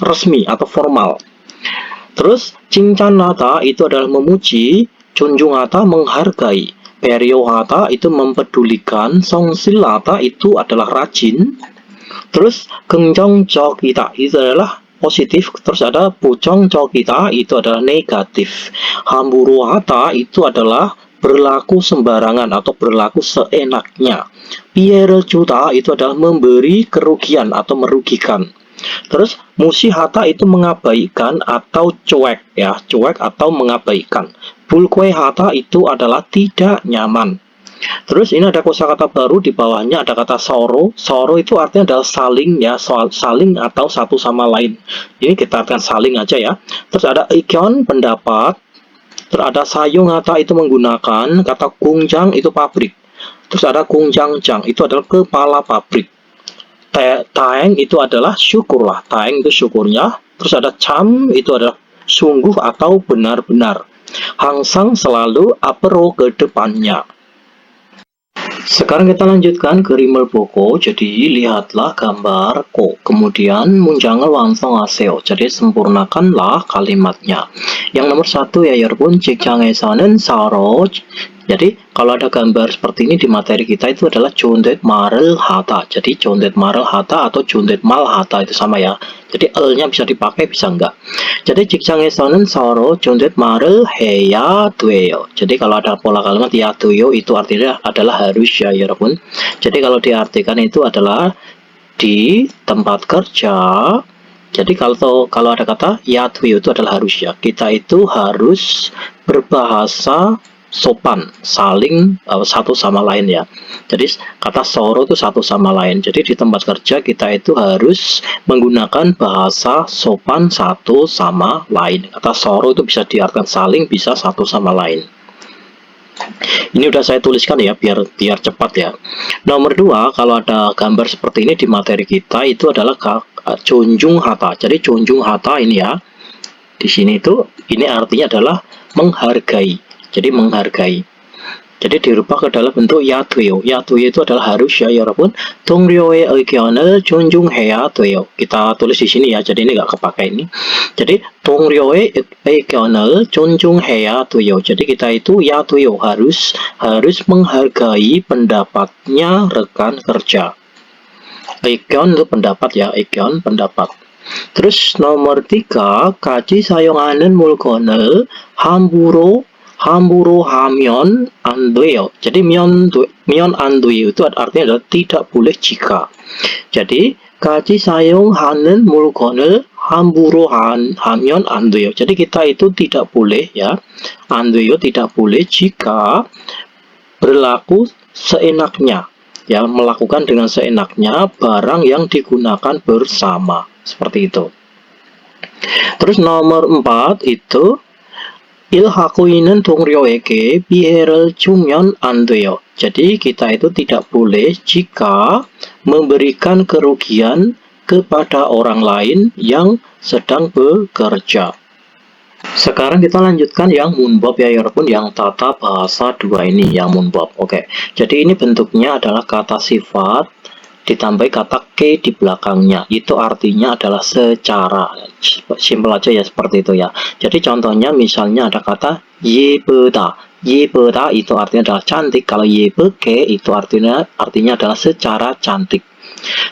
resmi atau formal. Terus 칭찬하다 itu adalah memuji, 존중하다 menghargai, 배려하다 itu mempedulikan, 성실하다 itu adalah rajin. Terus 긍정적이다 itu adalah positif, terus ada 부정적이다 itu adalah negatif. 함부로하다 itu adalah berlaku sembarangan atau berlaku seenaknya. 피해를 주다 itu adalah memberi kerugian atau merugikan. Terus musihata itu mengabaikan atau cuek ya, cuek atau mengabaikan. Bulquehata itu adalah tidak nyaman. Terus ini ada kosakata baru, di bawahnya ada kata soro. Soro itu artinya adalah saling ya, saling atau satu sama lain. Ini kita artikan saling aja ya. Terus ada ikon pendapat. Terus ada sayungata itu menggunakan, kata kunjang itu pabrik. Terus ada kunjangjang itu adalah kepala pabrik. Taeng itu adalah syukurlah, taeng itu syukurnya. Terus ada cam itu adalah sungguh atau benar-benar. Hangsang selalu, apero ke depannya. Sekarang kita lanjutkan ke rimel boko. Jadi lihatlah gambar ko, kemudian munjang을 완성하세요. Jadi sempurnakanlah kalimatnya. Yang nomor 1 ya 여러분, 직장에서는 서로. Jadi kalau ada gambar seperti ini di materi kita itu adalah 존댓말을 하다. Jadi 존댓말을 하다 atau 존댓말 하다 itu sama ya. Jadi nya bisa dipakai bisa enggak. Jadi 직장에서는 서로 존댓말을 해야 돼요. Jadi kalau ada pola kalimat ya 돼요 itu artinya adalah harus ya 여러분. Jadi kalau diartikan itu adalah di tempat kerja. Jadi kalau ada kata ya 돼요 itu adalah harus ya. Kita itu harus berbahasa sopan, saling satu sama lain ya. Jadi kata soro itu satu sama lain. Jadi di tempat kerja kita itu harus menggunakan bahasa sopan satu sama lain. Kata soro itu bisa diartikan saling, bisa satu sama lain. Ini udah saya tuliskan ya biar cepat ya. Nomor 2, kalau ada gambar seperti ini di materi kita itu adalah junjung hata. Jadi junjung hata ini ya. Di sini itu ini artinya adalah menghargai. Jadi menghargai. Jadi dirubah ke dalam bentuk ya 돼요. Ya 돼요 itu adalah harus ya 여러분. 동료의 의견을 존중해야 돼요. Kita tulis di sini ya. Jadi ini nggak kepakai ini. Jadi 동료의 의견을 존중해야 돼요. Jadi kita itu ya 돼요 harus menghargai pendapatnya rekan kerja. 의견 itu pendapat ya. 의견 pendapat. Terus nomor 3, 같이 사용하는 물건을 함부로 하면 안 돼요. Jadi 면 안 돼요 itu artinya adalah tidak boleh jika. Jadi 같이 사용하는 물건을 함부로 하면 안 돼요. Jadi kita itu tidak boleh ya. 안 돼요 tidak boleh jika berlaku seenaknya. Ya, melakukan dengan seenaknya barang yang digunakan bersama. Seperti itu. Terus nomor 4 itu 일하고 있는 동료에게 피해를 주면 안 돼요. Jadi kita itu tidak boleh jika memberikan kerugian kepada orang lain yang sedang bekerja. Sekarang kita lanjutkan yang munbab ya 여러분, yang tata bahasa 2 ini yang munbab. Oke. Jadi ini bentuknya adalah kata sifat ditambah kata ke di belakangnya. Itu artinya adalah secara. Simpel aja ya seperti itu ya. Jadi contohnya misalnya ada kata 예쁘다. 예쁘다 itu artinya adalah cantik. Kalau 예쁘게 itu artinya adalah secara cantik.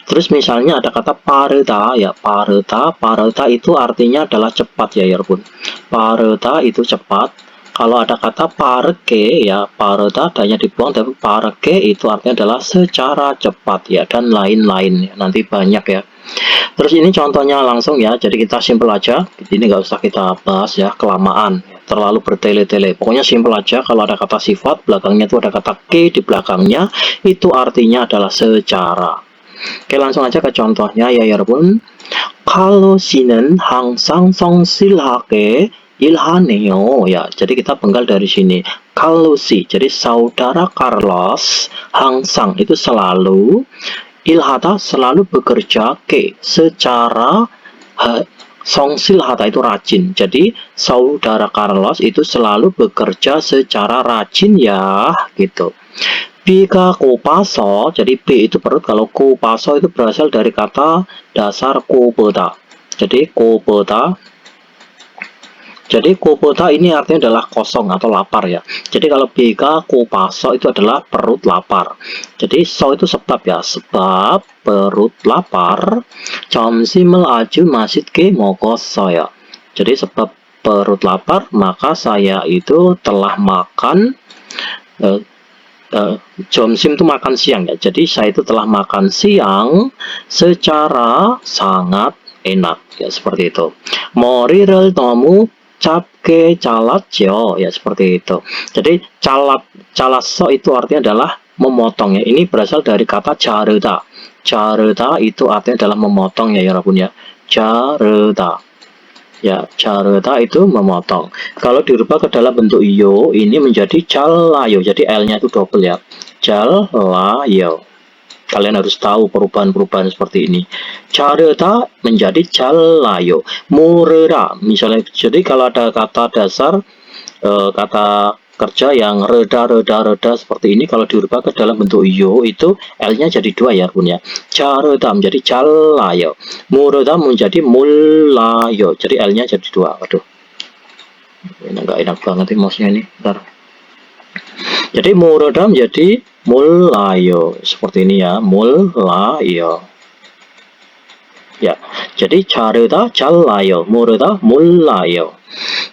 Terus misalnya ada kata 빠르다 ya, 빠르다 itu artinya adalah cepat ya 여러분. 빠르다 itu cepat. Kalau ada kata 빠르게 ya, 빠르다 adanya dibuang, tapi 빠르게 itu artinya adalah secara cepat ya, dan lain-lain ya. Nanti banyak ya. Terus ini contohnya langsung ya, jadi kita simpel aja. Ini nggak usah kita bahas ya, kelamaan ya, terlalu bertele-tele. Pokoknya simpel aja. Kalau ada kata sifat belakangnya itu ada kata ke di belakangnya, itu artinya adalah secara. Oke, langsung aja ke contohnya ya 여러분. 칼로 씨는 항상 성실하게 일하네요. Ya, jadi kita penggal dari sini. Carlosi, jadi saudara Carlos 항상 itu selalu, ilhata selalu bekerja ke secara Songsilhata itu rajin. Jadi saudara Carlos itu selalu bekerja secara rajin ya, gitu. Bika kopaso, jadi B itu perut, kalau kopaso itu berasal dari kata dasar kopeta. Jadi kopeta. Jadi kopeta ini artinya adalah kosong atau lapar ya. Jadi kalau bika kopaso itu adalah perut lapar. Jadi so itu sebab ya, sebab perut lapar. 점심을 아주 맛있게 먹었어요. Jadi sebab perut lapar, maka saya itu telah makan 점심 itu makan siang ya. Jadi saya itu telah makan siang secara sangat enak ya, seperti itu. 머리를 너무 짧게 잘랐죠 ya, seperti itu. Jadi 잘랐어 itu artinya adalah memotong ya. Ini berasal dari kata 자르다. 자르다 itu artinya adalah memotong ya, 여러분 ya. 자르다. Ya, jaruda itu memotong. Kalau dirubah ke dalam bentuk yo, ini menjadi jalayo. Jadi L-nya itu double ya. Jalayo. Kalian harus tahu perubahan-perubahan seperti ini. Jaruda menjadi jalayo. Murera, misalnya. Jadi kalau ada kata dasar, kata kerja yang reda seperti ini, kalau dirubah ke dalam bentuk yo itu L-nya jadi 2 ya, punya. Jaruda menjadi jalayo, mureda menjadi mulayo, jadi L-nya jadi 2. Waduh, ini nggak enak banget nih mouse-nya ini. Bentar. Jadi mureda menjadi mulayo, seperti ini ya, mulayo. Ya, jadi jaruda jalayo, mureda mulayo.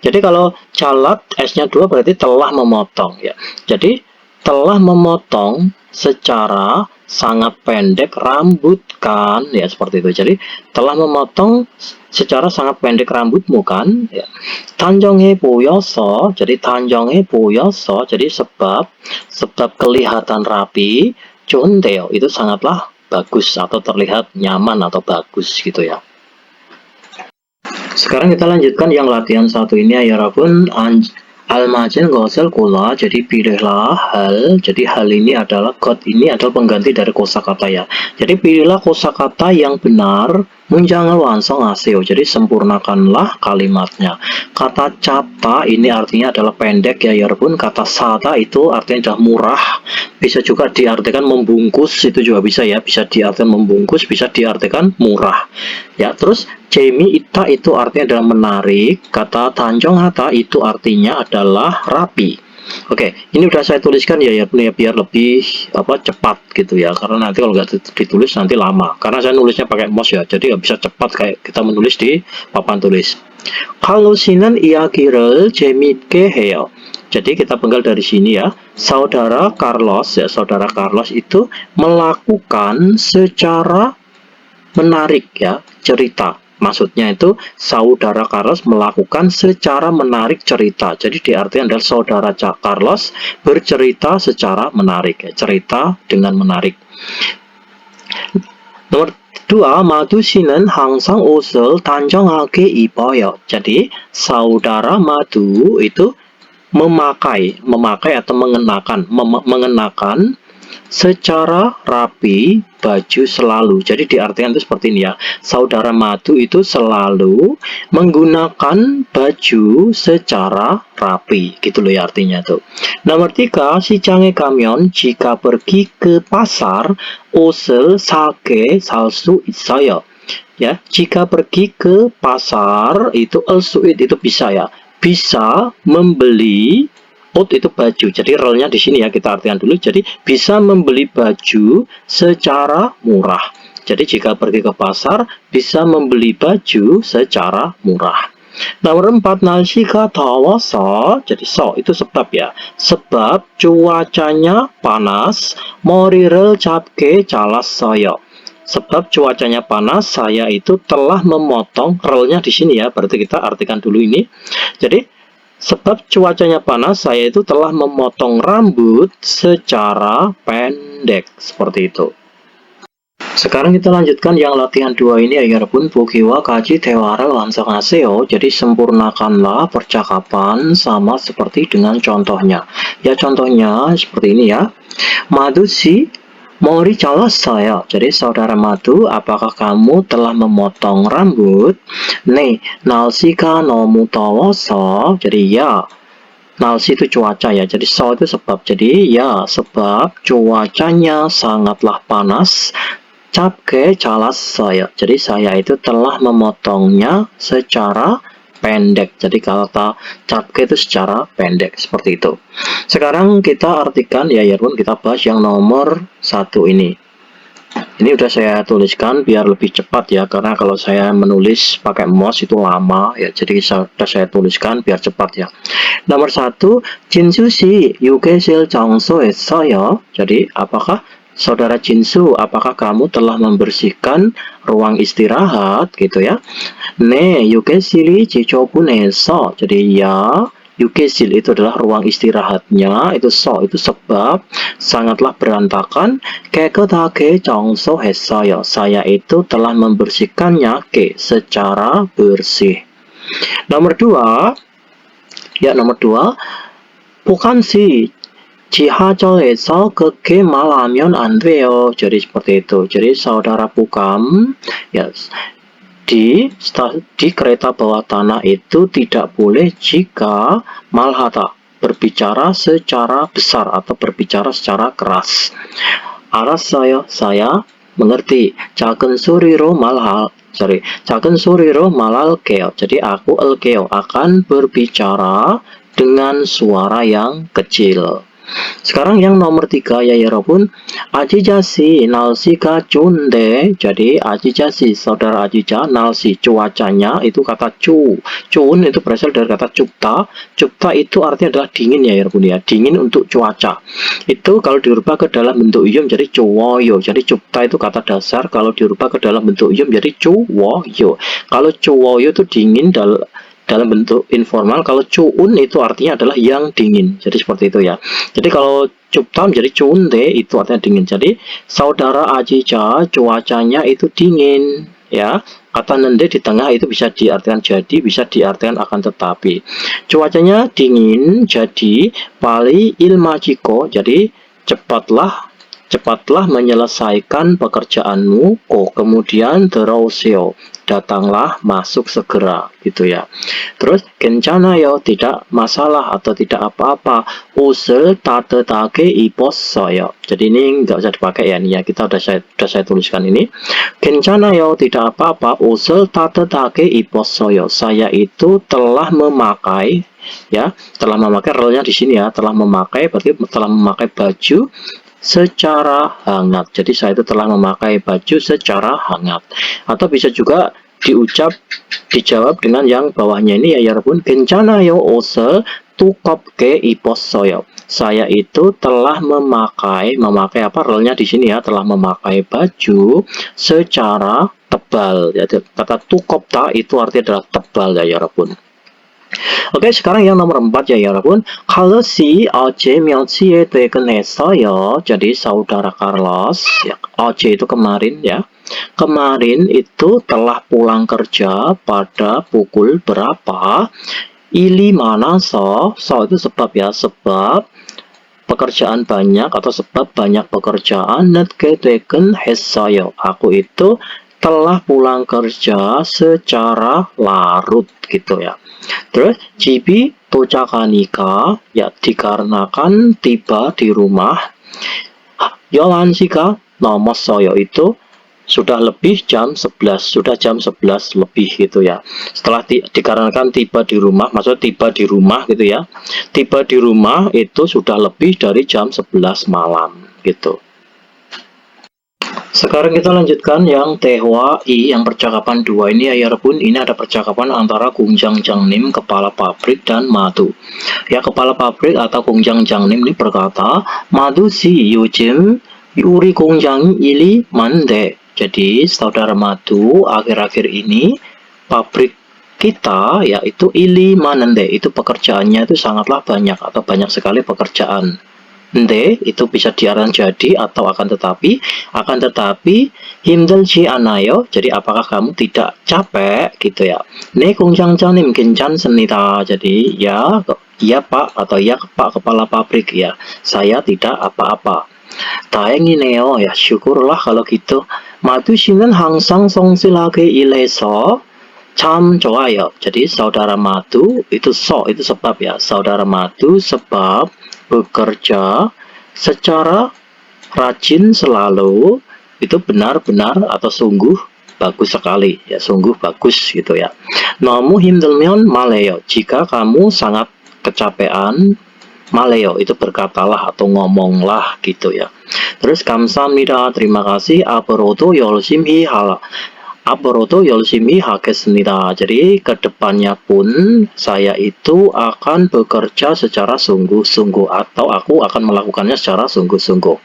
Jadi kalau calat S-nya 2 berarti telah memotong ya. Jadi telah memotong secara sangat pendek rambut kan ya, seperti itu. Jadi telah memotong secara sangat pendek rambutmu kan ya. 단정해 보여서, jadi 단정해 보여서, jadi sebab kelihatan rapi. 좋은데요, itu sangatlah bagus atau terlihat nyaman atau bagus gitu ya. Sekarang kita lanjutkan yang latihan satu ini ya, 여러분. Almajin gosel kula, jadi pilihlah hal. Jadi hal ini adalah got, ini adalah pengganti dari kosakata ya. Jadi pilihlah kosakata yang benar. Munjangan wansong aseo, jadi sempurnakanlah kalimatnya. Kata capta ini artinya adalah pendek ya, 여러분. Kata sata itu artinya adalah murah. Bisa juga diartikan membungkus, itu juga bisa ya. Bisa diartikan membungkus, bisa diartikan murah. Ya, terus Jamie Ita itu artinya adalah menarik. Kata Tanjong Hata itu artinya adalah rapi. Oke, ini udah saya tuliskan ya, biar lebih cepat gitu ya. Karena nanti kalau nggak ditulis nanti lama. Karena saya nulisnya pakai mouse ya, jadi nggak bisa cepat kayak kita menulis di papan tulis. Kalau sinan 이야기를 재미있게 해요. Jadi kita penggal dari sini ya. Saudara Carlos ya, saudara Carlos itu melakukan secara menarik ya cerita. Maksudnya itu saudara Carlos melakukan secara menarik cerita. Jadi diartikan adalah saudara Carlos bercerita secara menarik ya. Cerita dengan menarik. Nomor 2, Madu 씨는 항상 옷을 단정하게 입어요. Jadi saudara Madu itu memakai atau mengenakan secara rapi baju selalu. Jadi diartikan itu seperti ini ya. Saudara Madu itu selalu menggunakan baju secara rapi. Gitu loh ya artinya tuh. Nomor 3, 시장에 가면 jika pergi ke pasar 옷을 싸게 살 수 있어요. Ya, jika pergi ke pasar itu al-su'id itu bisa ya. Bisa membeli out itu baju. Jadi relnya di sini ya, kita artikan dulu. Jadi bisa membeli baju secara murah. Jadi jika pergi ke pasar bisa membeli baju secara murah. Nomor 4, 날씨가 더워서. Jadi so itu sebab ya. Sebab cuacanya panas. 머리를 짧게 잘랐어요. Sebab cuacanya panas, saya itu telah memotong. Relnya di sini ya. Berarti kita artikan dulu ini. Jadi sebab cuacanya panas, saya itu telah memotong rambut secara pendek. Seperti itu. Sekarang kita lanjutkan yang latihan 2 ini ya, 여러분. 보기와 같이 대화를 완성하세요. Jadi sempurnakanlah percakapan sama seperti dengan contohnya. Ya, contohnya seperti ini ya. 마두 씨, 머리 잘랐어요. Jadi saudara Madu, apakah kamu telah memotong rambut? 네, 날씨가 너무 더워서. jadi ya, 날씨 itu cuaca ya. Jadi so itu sebab. Jadi ya, sebab cuacanya sangatlah panas. 짧게 잘랐어요. Jadi saya itu telah memotongnya secara pendek. Jadi kata 짧게 itu secara pendek, seperti itu. Sekarang kita artikan ya pun kita bahas yang nomor 1 ini. Ini udah saya tuliskan biar lebih cepat ya, karena kalau saya menulis pakai mouse itu lama ya. Jadi sudah saya tuliskan biar cepat ya. Nomor 1, 진수 씨, 휴게실 청소했어요? Jadi apakah saudara Jinsu, apakah kamu telah membersihkan ruang istirahat gitu ya? 네, 휴게실이 지저분해서. Jadi ya, 휴게실 itu adalah ruang istirahatnya, itu so itu sebab sangatlah berantakan. 깨끗하게 청소했어요. Saya itu telah membersihkannya secara bersih. Nomor 2, ya nomor 2, bukan sih. 지하철에서 그렇게 말하면 안 돼요. Jadi seperti itu. Jadi saudara Pukam ya, di kereta bawah tanah itu tidak boleh jika malhata, berbicara secara besar atau berbicara secara keras. 알았어요. saya mengerti. 작은 소리로 말할게요. Jadi aku akan berbicara dengan suara yang kecil. Sekarang yang nomor 3 ya 여러분. 아지자시 날씨가 좋은데. Jadi 아지자시, saudara Ajija, 날씨 cuacanya itu kata cuun itu berasal dari kata 춥다. 춥다 itu artinya adalah dingin ya 여러분 ya. Dingin untuk cuaca. Itu kalau dirubah ke dalam bentuk ium jadi 추워요. Jadi 춥다 itu kata dasar, kalau dirubah ke dalam bentuk ium jadi 추워요. Kalau 추워요 itu dingin dalam bentuk informal. Kalau cuun itu artinya adalah yang dingin. Jadi seperti itu ya. Jadi kalau 춥다 menjadi cuunde itu artinya dingin. Jadi saudara Ajija, cuacanya itu dingin ya. Kata nende di tengah itu bisa diartikan jadi, bisa diartikan akan tetapi. Cuacanya dingin, jadi pali ilmajiko, jadi cepatlah menyelesaikan pekerjaanmu. Kemudian teroseo, datanglah, masuk segera gitu ya. Terus 괜찮아요, tidak masalah atau tidak apa-apa. 옷을 따뜻하게 입었어요. Jadi ini nggak usah dipakai ya, nih ya, kita udah saya tuliskan ini. 괜찮아요, tidak apa-apa. 옷을 따뜻하게 입었어요. Saya itu telah memakai ya, telah memakai relnya di sini ya, telah memakai berarti telah memakai baju secara hangat. Jadi saya itu telah memakai baju secara hangat. Atau bisa juga dijawab dengan yang bawahnya ini ya 여러분. 괜찮아요, 옷을 두껍게 입었어요. Saya itu telah memakai apa relnya di sini ya, telah memakai baju secara tebal. Jadi kata 두껍다 itu artinya adalah tebal ya 여러분. Oke, sekarang yang nomor 4 ya 여러분. Carlos 어제 몇 시에 퇴근했어요? Jadi saudara Carlos ya, 어제 itu kemarin ya. Kemarin itu telah pulang kerja pada pukul berapa? Ili mana so itu sebab ya, sebab pekerjaan banyak atau sebab banyak pekerjaan. 늦게 퇴근했어요. Aku itu telah pulang kerja secara larut gitu ya. Terus 집이 도착하니까 ya, dikarenakan tiba di rumah. 11시가 넘었어요 itu sudah lebih jam 11, sudah jam 11 lebih gitu ya. Setelah dikarenakan tiba di rumah, maksudnya tiba di rumah gitu ya. Tiba di rumah itu sudah lebih dari jam 11 malam gitu. Sekarang kita lanjutkan yang Tehwa I, yang percakapan 2 ini ya 여러분. Ini ada percakapan antara Gungjang Jangnim, kepala pabrik, dan Madu. Ya, kepala pabrik atau Gungjang Jangnim ini berkata, Madu si 요즘 우리 공장이 일이 많대. Jadi saudara Madu, akhir-akhir ini pabrik kita yaitu ili manende, itu pekerjaannya itu sangatlah banyak atau banyak sekali pekerjaan. Nde itu bisa diartikan jadi atau akan tetapi 힘들지 않아요. Jadi apakah kamu tidak capek gitu ya. 네 공장장님 괜찮습니다. Jadi ya, iya Pak, atau ya Pak kepala pabrik ya, saya tidak apa-apa. 다행이네요. Ya, syukurlah kalau gitu. 마두 씨는 항상 성실하게 일해서 참 좋아요. Jadi saudara Madu itu itu sebab ya. Saudara Madu sebab bekerja secara rajin selalu itu benar-benar atau sungguh bagus sekali ya, sungguh bagus gitu ya. 너무 힘들면 말해요. Jika kamu sangat kecapean, 말해요 itu berkatalah atau ngomonglah gitu ya. Terus 감사합니다, terima kasih. 앞으로도 열심히 하겠습니다. Jadi kedepannya pun saya itu akan bekerja secara sungguh-sungguh atau aku akan melakukannya secara sungguh-sungguh.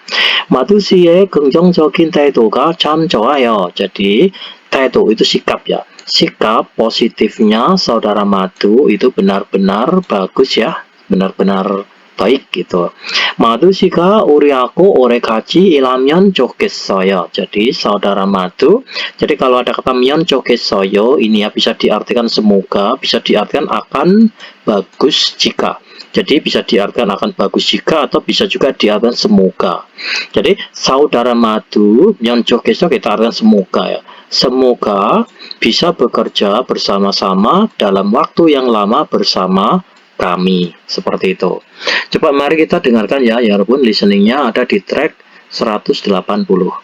마두 씨의 긍정적인 태도가 참 좋아요. Jadi 태도 itu sikap ya. Sikap positifnya saudara Madu itu benar-benar bagus ya, benar-benar baik gitu. Madu 씨가 우리하고 오래 같이 일하면 좋겠어요. Jadi saudara Madu, jadi kalau ada kata 면 좋겠어요 ini ya bisa diartikan semoga, bisa diartikan akan bagus jika. Jadi bisa diartikan akan bagus jika atau bisa juga diartikan semoga. Jadi saudara Madu 면 좋겠어 kita artikan semoga ya. Semoga bisa bekerja bersama-sama dalam waktu yang lama bersama kami, seperti itu. Coba mari kita dengarkan ya, walaupun listeningnya ada di track 180.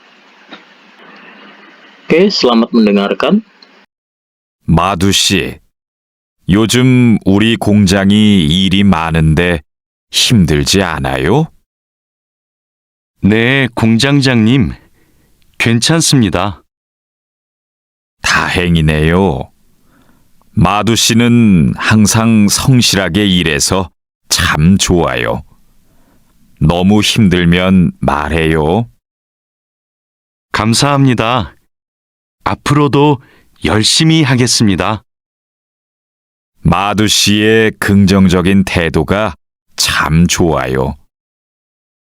Oke, selamat mendengarkan. 마두 씨, 요즘 우리 공장이 일이 많은데 힘들지 않아요? 네, 공장장님. 괜찮습니다. 다행이네요. 마두 씨는 항상 성실하게 일해서 참 좋아요. 너무 힘들면 말해요. 감사합니다. 앞으로도 열심히 하겠습니다. 마두 씨의 긍정적인 태도가 참 좋아요.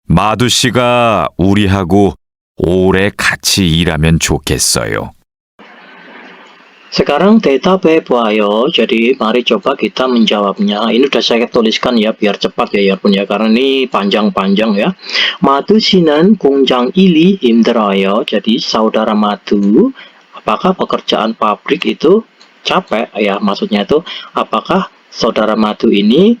마두 씨가 우리하고 오래 같이 일하면 좋겠어요. Sekarang 대답해 보아요. Jadi mari coba kita menjawabnya. Ini udah saya tuliskan ya biar cepat ya pun ya karena ini panjang-panjang ya. Madu 씨는 공장 일이 힘들어요. Jadi saudara Madu, apakah pekerjaan pabrik itu capek ya? Maksudnya itu apakah saudara Madu ini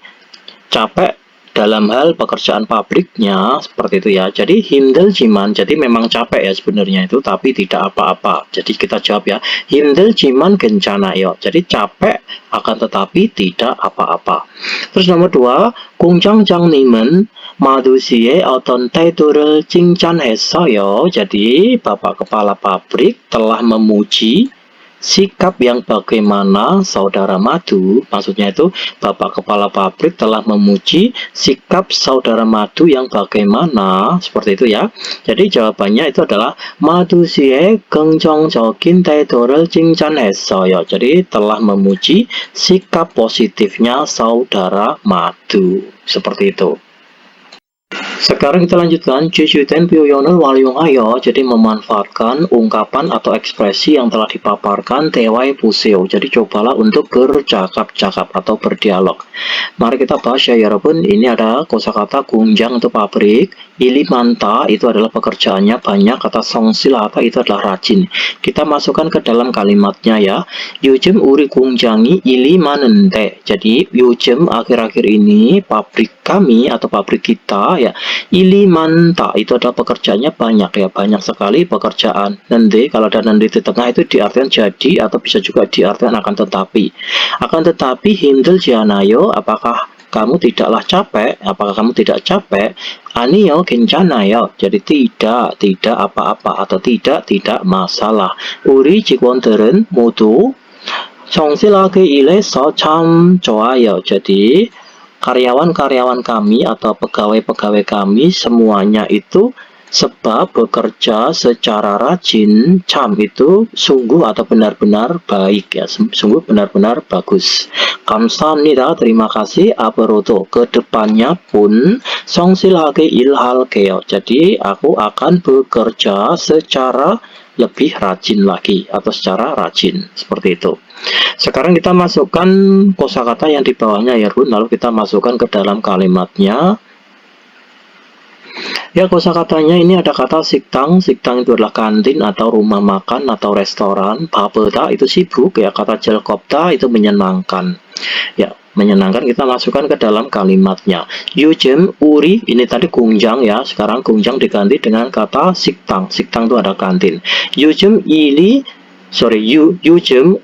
capek dalam hal pekerjaan pabriknya, seperti itu ya. Jadi 힘들지만, jadi memang capek ya sebenarnya itu, tapi tidak apa-apa. Jadi kita jawab ya, 힘들지만 괜찮아요. Jadi capek akan tetapi tidak apa-apa. Terus nomor 2, 공장장님은 마두 씨의 어떤 태도를 칭찬했어요. Jadi Bapak Kepala Pabrik telah memuji sikap yang bagaimana saudara Madu, maksudnya itu Bapak Kepala Pabrik telah memuji sikap saudara Madu yang bagaimana, seperti itu ya. Jadi jawabannya itu adalah 마두 씨의 긍정적인 태도를 칭찬했어요. Jadi telah memuji sikap positifnya saudara Madu, seperti itu. Sekarang kita lanjutkan 주된 표현을 활용하여. Jadi memanfaatkan ungkapan atau ekspresi yang telah dipaparkan 대화해 보세요. Jadi cobalah untuk bercakap-cakap atau berdialog. Mari kita bahas ya 여러분. Ini ada kosakata 공장 itu pabrik, 일이 많다 itu adalah pekerjaannya banyak, kata 성실하다 itu adalah rajin. Kita masukkan ke dalam kalimatnya ya. 요즘 우리 공장이 일이 많은데. Jadi 요즘 akhir-akhir ini pabrik kami atau pabrik kita ya, 일이 많다 itu adalah pekerjaannya banyak ya, banyak sekali pekerjaan. Nanti kalau ada nanti di tengah itu diartikan jadi atau bisa juga diartikan akan tetapi. Akan tetapi 힘들지 않아요? Apakah kamu tidaklah capek? Apakah kamu tidak capek? 아니요, 괜찮아요. Jadi tidak apa-apa atau tidak masalah. 우리 직원들은 모두 성실하게 일해서 참 좋아요. Jadi karyawan-karyawan kami atau pegawai-pegawai kami semuanya itu sebab bekerja secara rajin, 참 itu sungguh atau benar-benar baik ya, sungguh benar-benar bagus. 감사합니다, terima kasih. 앞으로도 kedepannya pun 성실하게 일할게요. Jadi aku akan bekerja secara lebih rajin lagi atau secara rajin, seperti itu. Sekarang kita masukkan kosakata yang di bawahnya ya Bun, lalu kita masukkan ke dalam kalimatnya. Ya, kosakatanya ini ada kata siktang. Siktang itu adalah kantin atau rumah makan atau restoran. Babeda itu sibuk ya. Kata jelkopta itu menyenangkan. Ya, menyenangkan kita masukkan ke dalam kalimatnya. Yujem, uri, ini tadi gunjang ya. Sekarang gunjang diganti dengan kata siktang. Siktang itu ada kantin. Yujem,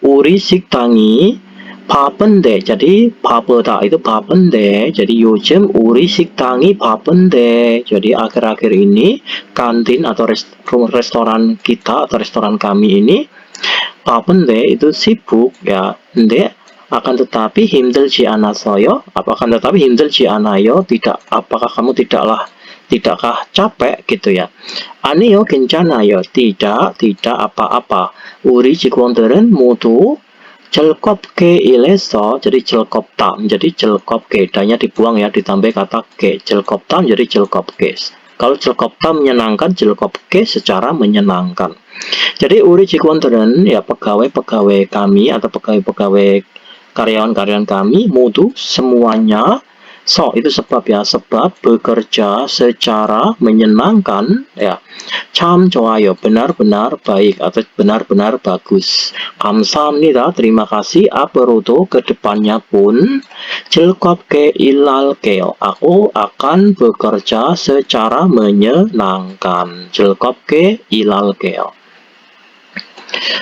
uri siktangi 바쁜데, jadi 바쁘다 itu 바쁜데, jadi 요즘 우리 식당이 바쁜데, jadi akhir-akhir ini kantin atau restoran kita atau restoran kami ini 바쁜데 itu sibuk ya. 근데 akan tetapi 힘들지 않아서요, akan tetapi 힘들지 않아요, tidak, apakah kamu tidakkah capek gitu ya. 아니요 괜찮아요, tidak apa-apa. 우리 직원들은 모두 jelkopke ileso, jadi jelkopta menjadi jelkopke, danya dibuang ya, ditambah kata ke, jelkopta menjadi jelkopke. Kalau jelkopta menyenangkan, jelkopke secara menyenangkan. Jadi uri jikwonteran ya, pegawai-pegawai kami atau pegawai-pegawai karyawan-karyawan kami mutu semuanya. So itu sebab ya, sebab bekerja secara menyenangkan ya. 참 좋아요, benar-benar baik atau benar-benar bagus. 감사합니다, terima kasih. 앞으로도 kedepannya pun 즐겁게 일할게요, aku akan bekerja secara menyenangkan. 즐겁게 일할게요.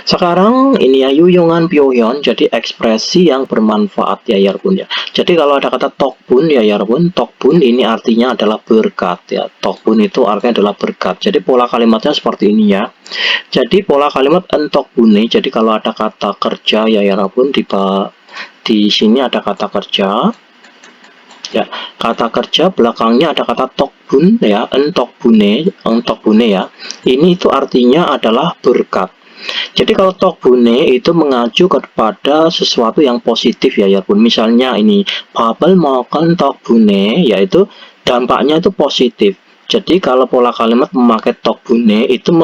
Sekarang ini ya yuyungan pyohyeon, jadi ekspresi yang bermanfaat ya yarbun ya. Jadi kalau ada kata tokbun ya yarbun, tokbun ini artinya adalah berkat ya. Tokbun itu artinya adalah berkat. Jadi pola kalimatnya seperti ini ya. Jadi pola kalimat entokbune, jadi kalau ada kata kerja ya yarbun, di sini ada kata kerja. Ya, kata kerja belakangnya ada kata tokbun ya, entokbune ya. Ini itu artinya adalah berkat. Jadi kalau tokbune itu mengacu kepada sesuatu yang positif ya pun. Misalnya ini babel makan tokbune, yaitu dampaknya itu positif. Jadi kalau pola kalimat memakai tokbune itu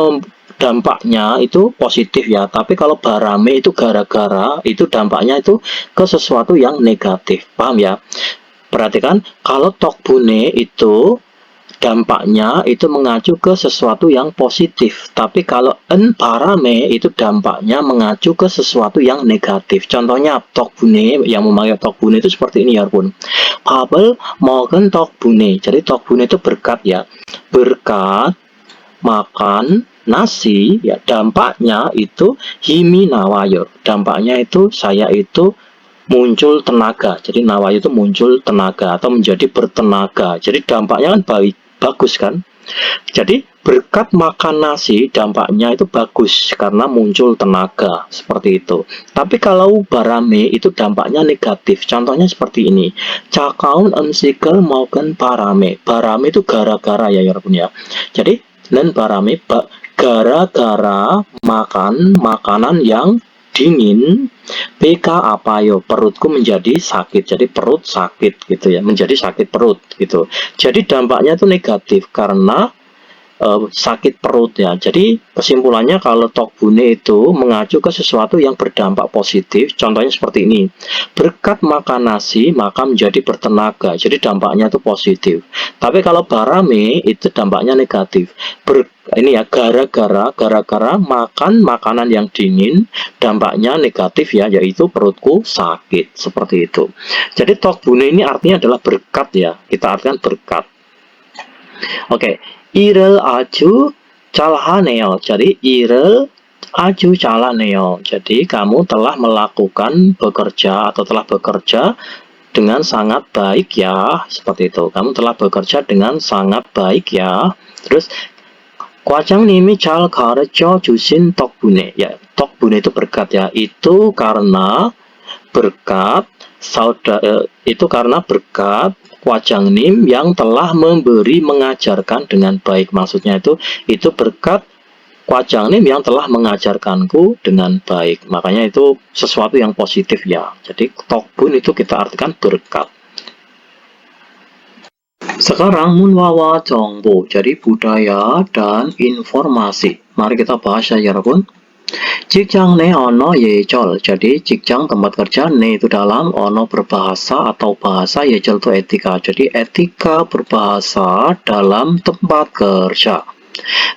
dampaknya itu positif ya. Tapi kalau barame itu gara-gara, itu dampaknya itu ke sesuatu yang negatif. Paham ya? Perhatikan, kalau tokbune itu dampaknya itu mengacu ke sesuatu yang positif. Tapi kalau parame itu dampaknya mengacu ke sesuatu yang negatif. Contohnya tokbune, yang memakai tokbune itu seperti ini ya pun. Babel makan tokbune. Jadi tokbune itu berkat ya. Berkat makan nasi ya, dampaknya itu himi nawayo. Dampaknya itu saya itu muncul tenaga. Jadi nawayo itu muncul tenaga atau menjadi bertenaga. Jadi dampaknya kan bagus kan. Jadi berkat makan nasi dampaknya itu bagus karena muncul tenaga, seperti itu. Tapi kalau barame itu dampaknya negatif. Contohnya seperti ini. Cakaun emsikel mauken parame. Barame itu gara-gara ya yarbun ya. Jadi dan barame gara-gara makan makanan yang dingin, PK apa yo, perutku menjadi sakit. Jadi perut sakit gitu ya, menjadi sakit perut gitu. Jadi dampaknya itu negatif karena sakit perut ya. Jadi kesimpulannya kalau tokbune itu mengacu ke sesuatu yang berdampak positif. Contohnya seperti ini. Berkat makan nasi maka menjadi bertenaga. Jadi dampaknya itu positif. Tapi kalau barame itu dampaknya negatif. Ini ya, gara-gara makan makanan yang dingin dampaknya negatif ya, yaitu perutku sakit, seperti itu. Jadi tokbune ini artinya adalah berkat ya, kita artikan berkat. Oke, 일을 아주 잘하네요. jadi 일을 아주 잘하네요. jadi kamu telah melakukan bekerja atau telah bekerja dengan sangat baik ya, seperti itu. Kamu telah bekerja dengan sangat baik ya. Terus 과장님이 잘 가르쳐 주신 덕분에, ya 덕분에 itu berkat ya, itu karena berkat itu karena berkat Kwajangnim yang telah memberi mengajarkan dengan baik. Maksudnya itu berkat Kwajangnim yang telah mengajarkanku dengan baik. Makanya itu sesuatu yang positif ya. Jadi tokbun itu kita artikan berkat. Sekarang munwawa 정보, jadi budaya dan informasi. Mari kita bahas ya, Yarabun. Jikjang ne ono yejol. Jadi jikjang tempat kerja, ne itu dalam, ono berbahasa atau bahasa, yejol itu etika. Jadi etika berbahasa dalam tempat kerja.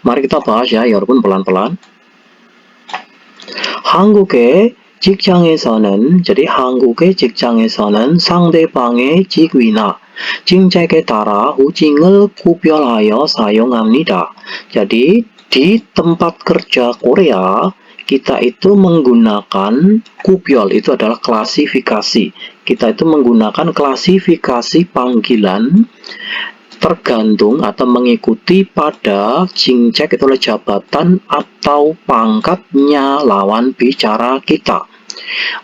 Mari kita bahas ya, 여러분 pelan-pelan. 한국의 직장에서는, jadi 한국의 직장에서는 상대방의 직위나 직책에 따라 호칭을 구별하여 사용합니다. Jadi di tempat kerja Korea kita itu menggunakan kubyol, itu adalah klasifikasi. Kita itu menggunakan klasifikasi panggilan tergantung atau mengikuti pada jingcek itu adalah jabatan atau pangkatnya lawan bicara kita.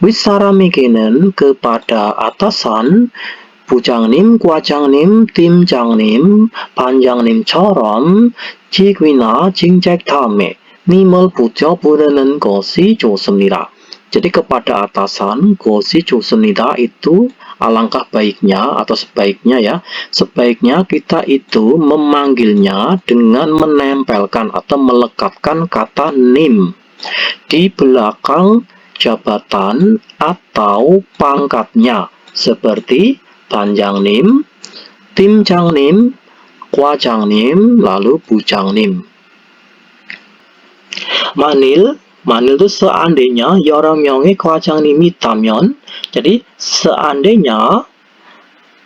윗사람에게는 kepada atasan, 부장님, 과장님, 팀장님, 반장님처럼 직위나 직책 다음에 님을 붙여 부르는 것이 좋습니다. Jadi kepada atasan, 것이 좋습니다 itu alangkah baiknya atau sebaiknya ya, sebaiknya kita itu memanggilnya dengan menempelkan atau melekatkan kata nim di belakang jabatan atau pangkatnya seperti 반장님, 팀장님, 과장님, lalu 부장님. 만일 itu seandainya 여러 명의 과장님이 있다면, jadi seandainya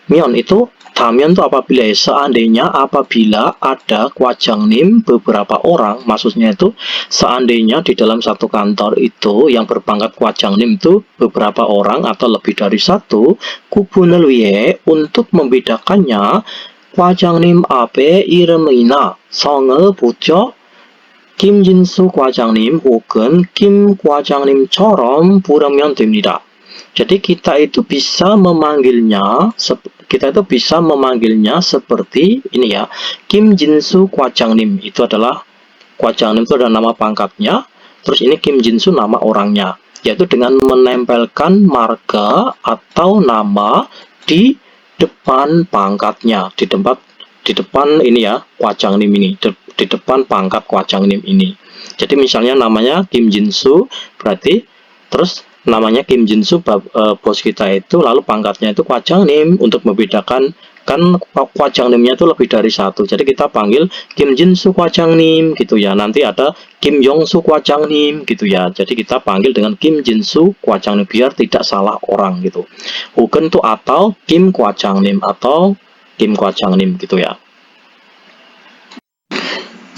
면 itu 다면 itu apabila, seandainya apabila ada 과장님 beberapa orang, maksudnya itu seandainya di dalam satu kantor itu yang berpangkat 과장님 itu beberapa orang atau lebih dari satu, 구분을 위해 untuk membedakannya 과장님 앞에 이름이나 성을 붙여 김진수 과장님 혹은 김 과장님처럼 부르면 됩니다. Jadi kita itu bisa memanggilnya seperti ini ya. Kim Jinsu 과장님 itu adalah 과장님 itu adalah nama pangkatnya. Terus ini Kim Jinsu nama orangnya, yaitu dengan menempelkan marga atau nama di depan pangkatnya, di depan ini ya, 과장님 ini, di depan pangkat 과장님 ini. Jadi misalnya namanya Kim Jinsu, berarti terus namanya Kim Jinsu bos kita itu, lalu pangkatnya itu 과장님 untuk membedakan, kan 과장님nya itu lebih dari satu. Jadi kita panggil Kim Jinsu 과장님 gitu ya. Nanti ada Kim Yongsu 과장님 gitu ya. Jadi kita panggil dengan Kim Jinsu 과장님 biar tidak salah orang gitu. Bukan tuh atau Kim 과장님 atau Kim 과장님 gitu ya.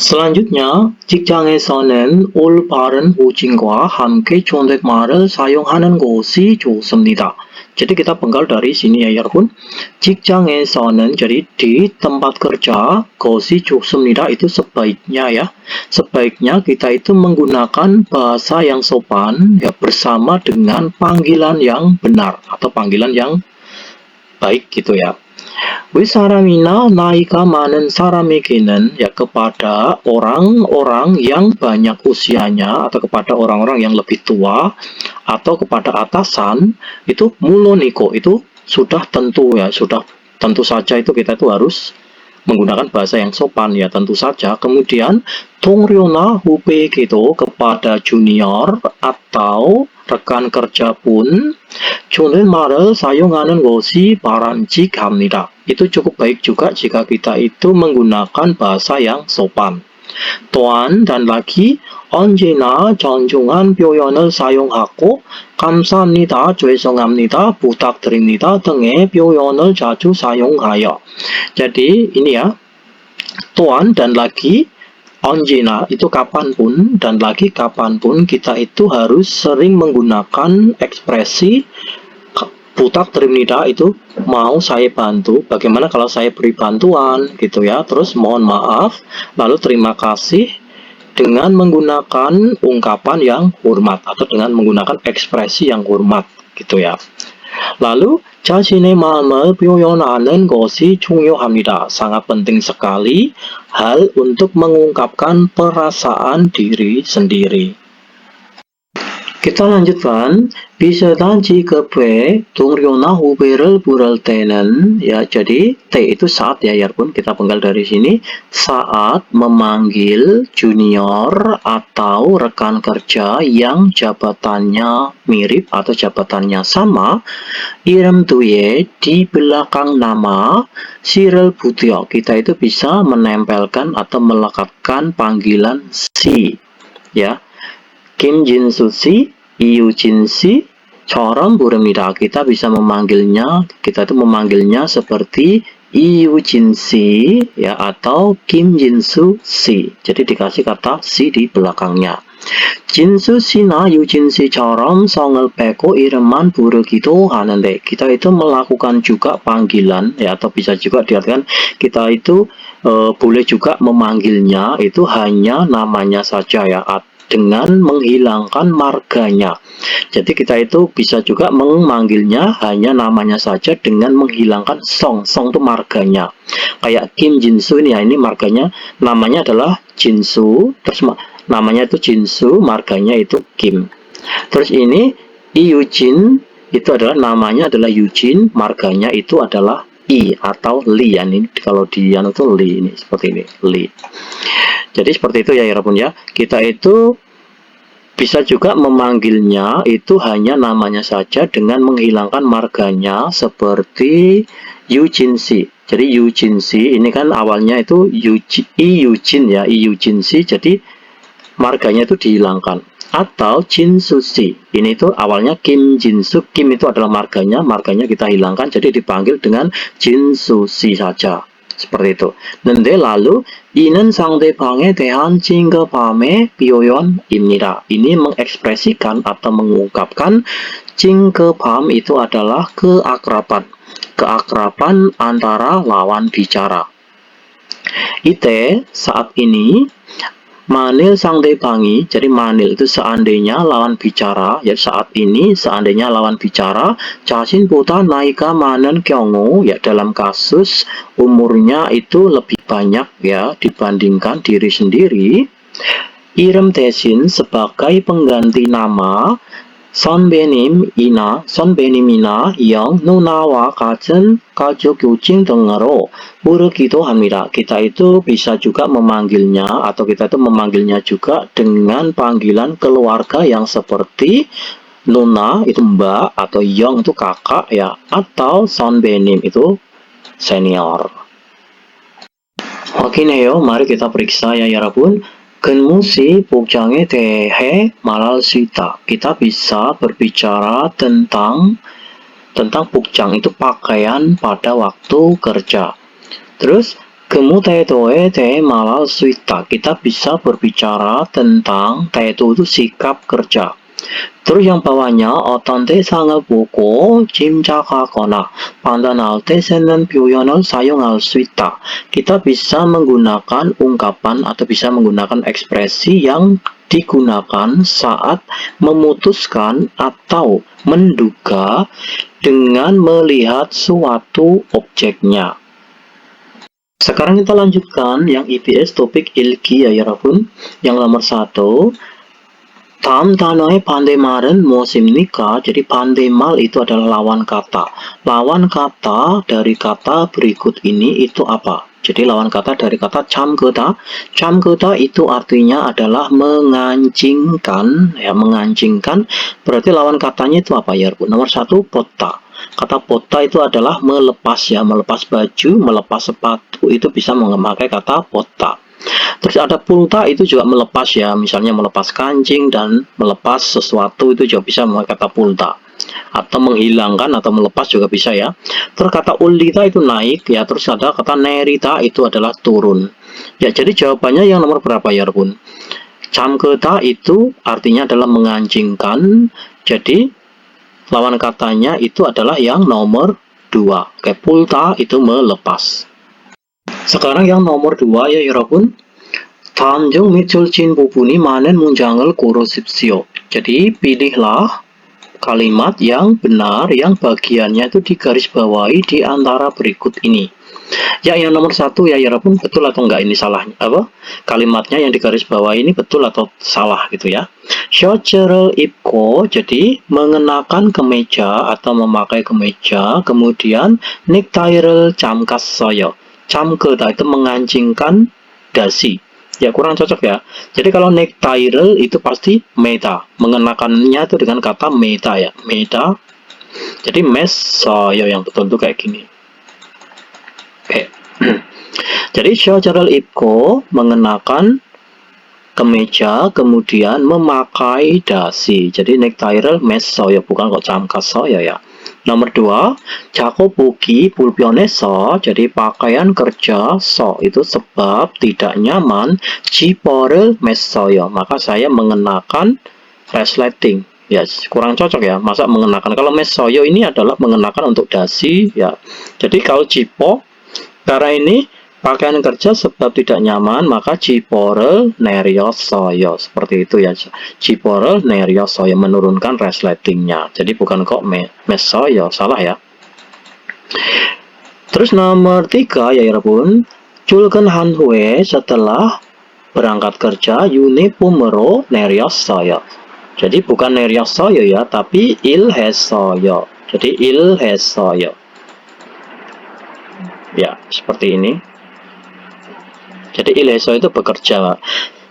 Selanjutnya, 직장에서는 올바른 호칭과 함께 존댓말을 사용하는 것이 좋습니다. Jadi kita penggal dari sini ya, 여러분. 직장에서는, jadi di tempat kerja, 것이 좋습니다 itu sebaiknya ya. Sebaiknya kita itu menggunakan bahasa yang sopan ya, bersama dengan panggilan yang benar atau panggilan yang baik gitu ya. 윗사람이나 나이가 많은 사람에게는, ya kepada orang-orang yang banyak usianya atau kepada orang-orang yang lebih tua atau kepada atasan itu muloniko itu sudah tentu ya, sudah tentu saja itu kita itu harus menggunakan bahasa yang sopan ya, tentu saja. Kemudian 동료나 후배에게도 kepada junior atau rekan kerja pun 존댓말을 사용하는 것이 바람직합니다. Itu cukup baik juga jika kita itu menggunakan bahasa yang sopan. 또한 dan lagi 언제나 정중한 표현을 사용하고 감사합니다, 죄송합니다, 부탁드립니다 등의 표현을 자주 사용하여. Jadi ini ya, 또한 dan lagi, 언제나 itu kapanpun, dan lagi kapanpun kita itu harus sering menggunakan ekspresi 부탁드립니다 itu mau saya bantu, bagaimana kalau saya beri bantuan gitu ya. Terus mohon maaf, lalu terima kasih dengan menggunakan ungkapan yang hormat atau dengan menggunakan ekspresi yang hormat gitu ya. Lalu 자신의 마음을 표현하는 것이 중요합니다. Sangat penting sekali hal untuk mengungkapkan perasaan diri sendiri. Kita lanjutkan. 비슷한 직업에 동료나 후배를 부를 때는, ya, jadi T itu saat ya pun kita penggal dari sini saat memanggil junior atau rekan kerja yang jabatannya mirip atau jabatannya sama, i름 뒤에 di belakang nama Cyril Butio, kita itu bisa menempelkan atau melekatkan panggilan si, ya. Kim Jin-soo si, Yoo Jin-si 처럼 부릅니다. Kita bisa memanggilnya, kita itu memanggilnya seperti Yoo Jin-si ya atau Kim Jin-soo si. Jadi dikasih kata si di belakangnya. Jin-soo 씨나 Yoo Jin-si처럼 성을 빼고 이름만 부르기도 하는데, kita itu melakukan juga panggilan ya, atau bisa juga diartikan kita itu boleh juga memanggilnya itu hanya namanya saja ya, dengan menghilangkan marganya. Jadi kita itu bisa juga memanggilnya hanya namanya saja dengan menghilangkan song. Song itu marganya. Kayak Kim Jin-soo ini ya, ini marganya namanya adalah Jin-soo, terus namanya itu Jin-soo, marganya itu Kim. Terus ini Yoo-jin itu adalah namanya adalah Yoo-jin, marganya itu adalah I atau Li ya. Ini kalau di yang itu Li, ini seperti ini, Li. Jadi seperti itu ya pun ya. Kita itu bisa juga memanggilnya itu hanya namanya saja dengan menghilangkan marganya seperti Yoo Jin-si. Jadi Yoo Jin-si ini kan awalnya itu Yoo-jin ya, Yoo Jin-si, jadi marganya itu dihilangkan. Atau Jin-soo si. Ini itu awalnya Kim Jin-soo, Kim itu adalah marganya kita hilangkan, jadi dipanggil dengan Jin-soo si saja. Seperti itu. 근데 lalu 이는 상대방에 대한 진급함의 표현입니다. Ini mengekspresikan atau mengungkapkan 진급함 itu adalah keakraban. Keakraban antara lawan bicara. 이때 saat ini manil 상대방이, jadi manil itu seandainya lawan bicara, ya saat ini seandainya lawan bicara 자신보다 나이가 많은 경우, ya dalam kasus umurnya itu lebih banyak ya dibandingkan diri sendiri, i름 대신 sebagai pengganti nama 선배님이나 형, 누나와 같은 가족 요칭 등으로 부르기도 합니다. Kita itu bisa juga memanggilnya atau kita itu memanggilnya juga dengan panggilan keluarga yang seperti Nuna itu mbak atau Young itu kakak ya, atau 선배님 itu senior. 확인해요. mari kita periksa ya 여러분. 근무시 복장에 대해 말할 수 있다. Kita bisa berbicara tentang 복장 itu pakaian pada waktu kerja. Terus 근무 태도에 대해 말할 수 있다. Kita bisa berbicara tentang 태도 itu sikap kerja. Terus yang bawahnya 어떤 대상을 보고 짐작하거나 판단할 때 쓰는 표현을 사용할 수 있다. Kita bisa menggunakan ungkapan atau bisa menggunakan ekspresi yang digunakan saat memutuskan atau menduga dengan melihat suatu objeknya. Sekarang kita lanjutkan yang EBS topik ilki ya 여러분. Yang nomor 1. 다음 단어의 반대말은 무엇입니까? Jadi 반대말 itu adalah lawan kata. Lawan kata dari kata berikut ini itu apa? Jadi lawan kata dari kata 참그다. 참그다 itu artinya adalah mengancingkan, ya mengancingkan. Berarti lawan katanya itu apa ya? Nomor 1 보다. Kata 보다 itu adalah melepas ya, melepas baju, melepas sepatu itu bisa memakai kata 보다. Terus ada pulta itu juga melepas ya, misalnya melepas kancing dan melepas sesuatu itu juga bisa memakai kata pulta. Atau menghilangkan atau melepas juga bisa ya. Terus kata ulita itu naik ya, terus ada kata nerita itu adalah turun. Ya, jadi jawabannya yang nomor berapa ya, Bun? 잠그다 itu artinya adalah mengancingkan. Jadi lawan katanya itu adalah yang nomor 2. Oke, pulta itu melepas. Sekarang yang nomor 2 ya 여러분. 다음 중 밑줄진 부분이 많은 문장을 고르십시오. Jadi pilihlah kalimat yang benar yang bagiannya itu digarisbawahi di antara berikut ini. Ya, yang nomor 1 ya 여러분, betul atau enggak ini salahnya? Apa? Kalimatnya yang digarisbawahi ini betul atau salah gitu ya. 셔츠를 입고 입고, jadi mengenakan kemeja atau memakai kemeja, kemudian 넥타이를 잠갔어요. 잠그다 itu mengancingkan dasi. Ya kurang cocok ya. Jadi kalau 넥타이를 itu pasti 메다. mengenakannya itu dengan kata 메다 ya. 메다. Jadi mes어요 yang betul itu kayak gini. Oke. Jadi 셔츠를 입고 mengenakan kemeja, kemudian memakai dasi. Jadi 넥타이를 mes어요, bukan kok 잠갔어요 ya. Nomor 2, 작업복이 불편해서, jadi pakaian kerja so itu sebab tidak nyaman, 지퍼를 mes어요, maka saya mengenakan resleting. Ya, kurang cocok ya, masa mengenakan. Kalau mes어요 ini adalah mengenakan untuk dasi ya. Jadi kalau 지퍼, karena ini pakaian kerja sebab tidak nyaman, maka 지퍼를 내렸어요. Seperti itu ya. 지퍼를 내렸어요, menurunkan resletingnya. Jadi bukan kok mes어요, salah ya. Terus nomor 3 ya 여러분. 출근한 후에 setelah berangkat kerja 유니폼으로 내렸어요. Jadi bukan 내렸어요 ya, tapi 일했어요. Jadi 일했어요. Ya, seperti ini. Jadi ilheso itu bekerja.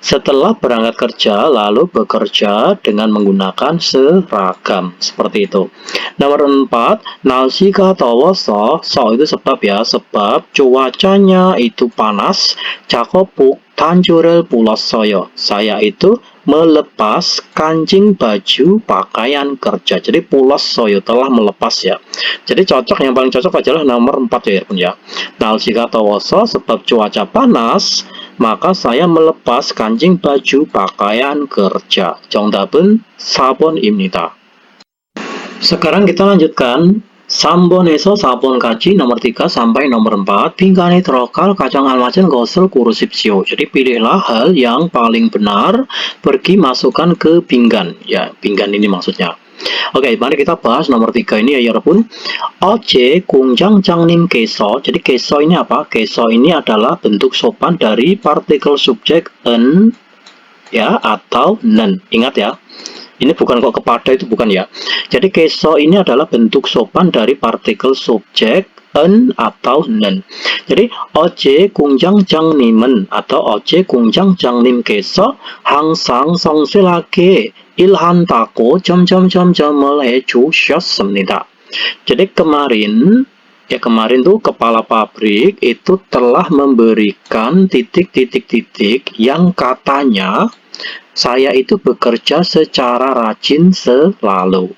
Setelah berangkat kerja, lalu bekerja dengan menggunakan seragam. Seperti itu. Nomor 4, 날씨가 더워서, so itu sebab ya, sebab cuacanya itu panas. 작업복 단추를 불었어요. Saya itu melepas kancing baju pakaian kerja. Jadi 불었어요, telah melepas ya. Jadi cocok, yang paling cocok adalah nomor 4 ya pun ya. 날씨가 더워서, sebab cuaca panas, maka saya melepas kancing baju pakaian kerja. 정답은 4번입니다. Sekarang kita lanjutkan 3번에서 4번까지 nomor 3 sampai nomor 4. 빈칸에 들어갈 가장 알맞은 것을 고르십시오. Jadi pilihlah hal yang paling benar, pergi masukkan ke pinggan. Ya, pinggan ini maksudnya. Oke, mari kita bahas nomor 3 ini ya 여러분. 어제 공장장님께서, jadi keso ini apa? Keso ini adalah bentuk sopan dari partikel subjek en ya atau nen. Ingat ya. Ini bukan kok kepada, itu bukan ya. Jadi keso ini adalah bentuk sopan dari partikel subjek en atau nen. Jadi 어제 공장장님은 atau 어제 공장장님께서 항상 성실하게 일한다고 점점점점을 해주셨습니다. Jadi kemarin tuh kepala pabrik itu telah memberikan titik-titik-titik yang katanya saya itu bekerja secara rajin selalu.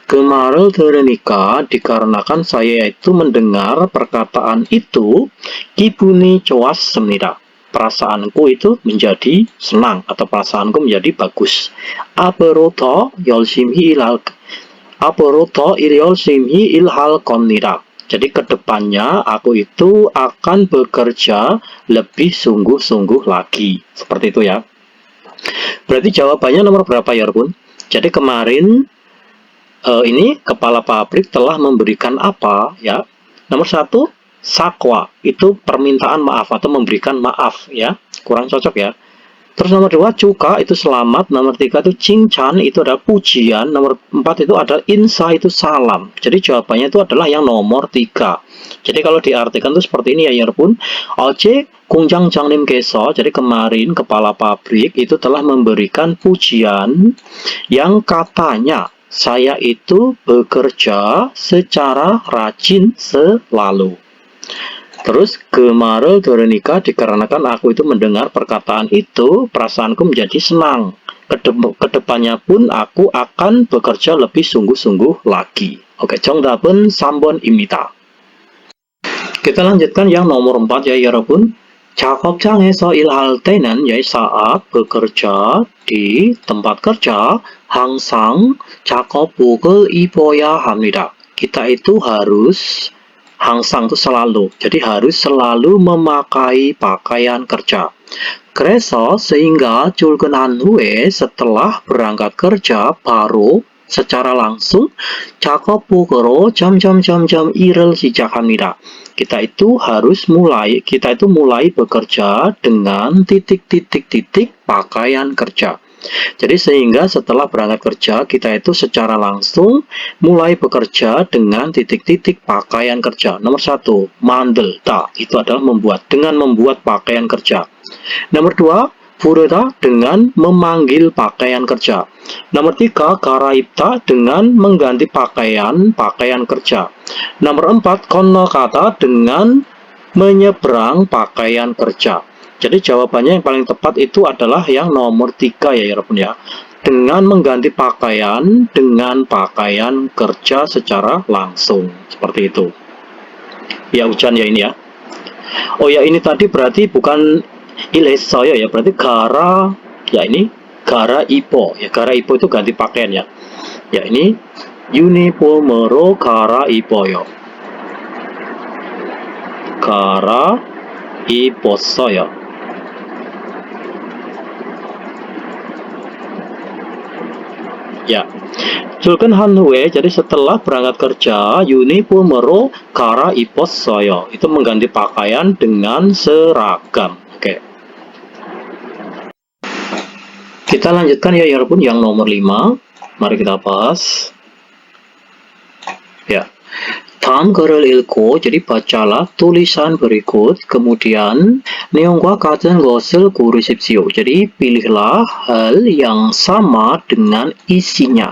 그 말을 들으니까, dikarenakan saya itu mendengar perkataan itu, 기분이 좋았습니다. Perasaanku itu menjadi senang atau perasaanku menjadi bagus. 앞으로도 열심히 일할 겁니다. Jadi kedepannya aku itu akan bekerja lebih sungguh-sungguh lagi. Seperti itu ya. Berarti jawabannya nomor berapa ya, Bun? Jadi kemarin ini kepala pabrik telah memberikan apa ya? Nomor 1, sakwa, itu permintaan maaf atau memberikan maaf ya. Kurang cocok ya. Terus nomor 2, cuka itu selamat. Nomor 3 itu 칭찬, itu adalah pujian. Nomor 4 itu adalah insa, itu salam. Jadi jawabannya itu adalah yang nomor 3. Jadi kalau diartikan itu seperti ini ya 여러분. 어제 공장장님께서, jadi kemarin kepala pabrik itu telah memberikan pujian yang katanya saya itu bekerja secara rajin selalu. Terus 그 말을 들으니까, dikarenakan aku itu mendengar perkataan itu, perasaanku menjadi senang. Kedepannya pun aku akan bekerja lebih sungguh-sungguh lagi. Oke, 정답은 3번입니다. Kita lanjutkan yang nomor 4 ya 여러분. 작업장에서 일할 때는, ya saat bekerja di tempat kerja, 항상 작업복을 입어야 합니다. Kita itu harus, 항상 itu selalu, jadi harus selalu memakai pakaian kerja. 그래서 sehing가 출근한 후에, setelah berangkat kerja, baru secara langsung 작업복으로 점점점점 일을 시작합니다. Kita itu mulai bekerja dengan titik-titik-titik pakaian kerja. Jadi sehingga setelah berangkat kerja, kita itu secara langsung mulai bekerja dengan titik-titik pakaian kerja. Nomor 1, 만들다. Itu adalah membuat, dengan membuat pakaian kerja. Nomor 2, 부르다 dengan memanggil pakaian kerja. Nomor 3, 갈아입다 dengan mengganti pakaian kerja. Nomor 4, 건너가다 dengan menyeberang pakaian kerja. Jadi jawabannya yang paling tepat itu adalah yang nomor 3 ya Yarabbun ya. Dengan mengganti pakaian dengan pakaian kerja secara langsung. Seperti itu. Ya hujan ya ini ya. Oh ya ini tadi berarti bukan ilesaya ya, berarti gara ya ini gara ipo ya, gara ipo itu ganti pakaian ya. Ya ini uniformero gara ipo ya. Gara 입었어요. Ya, 출근한 후에, jadi setelah berangkat kerja, uniformero 갈아입었어요. Itu mengganti pakaian dengan seragam. Oke. Kita lanjutkan ya Yarabbun yang nomor 5. Mari kita bahas. Ya. 다음 글을 읽고, jadi bacalah tulisan berikut, kemudian 내용과 같은 것을 고르십시오. Jadi pilihlah hal yang sama dengan isinya.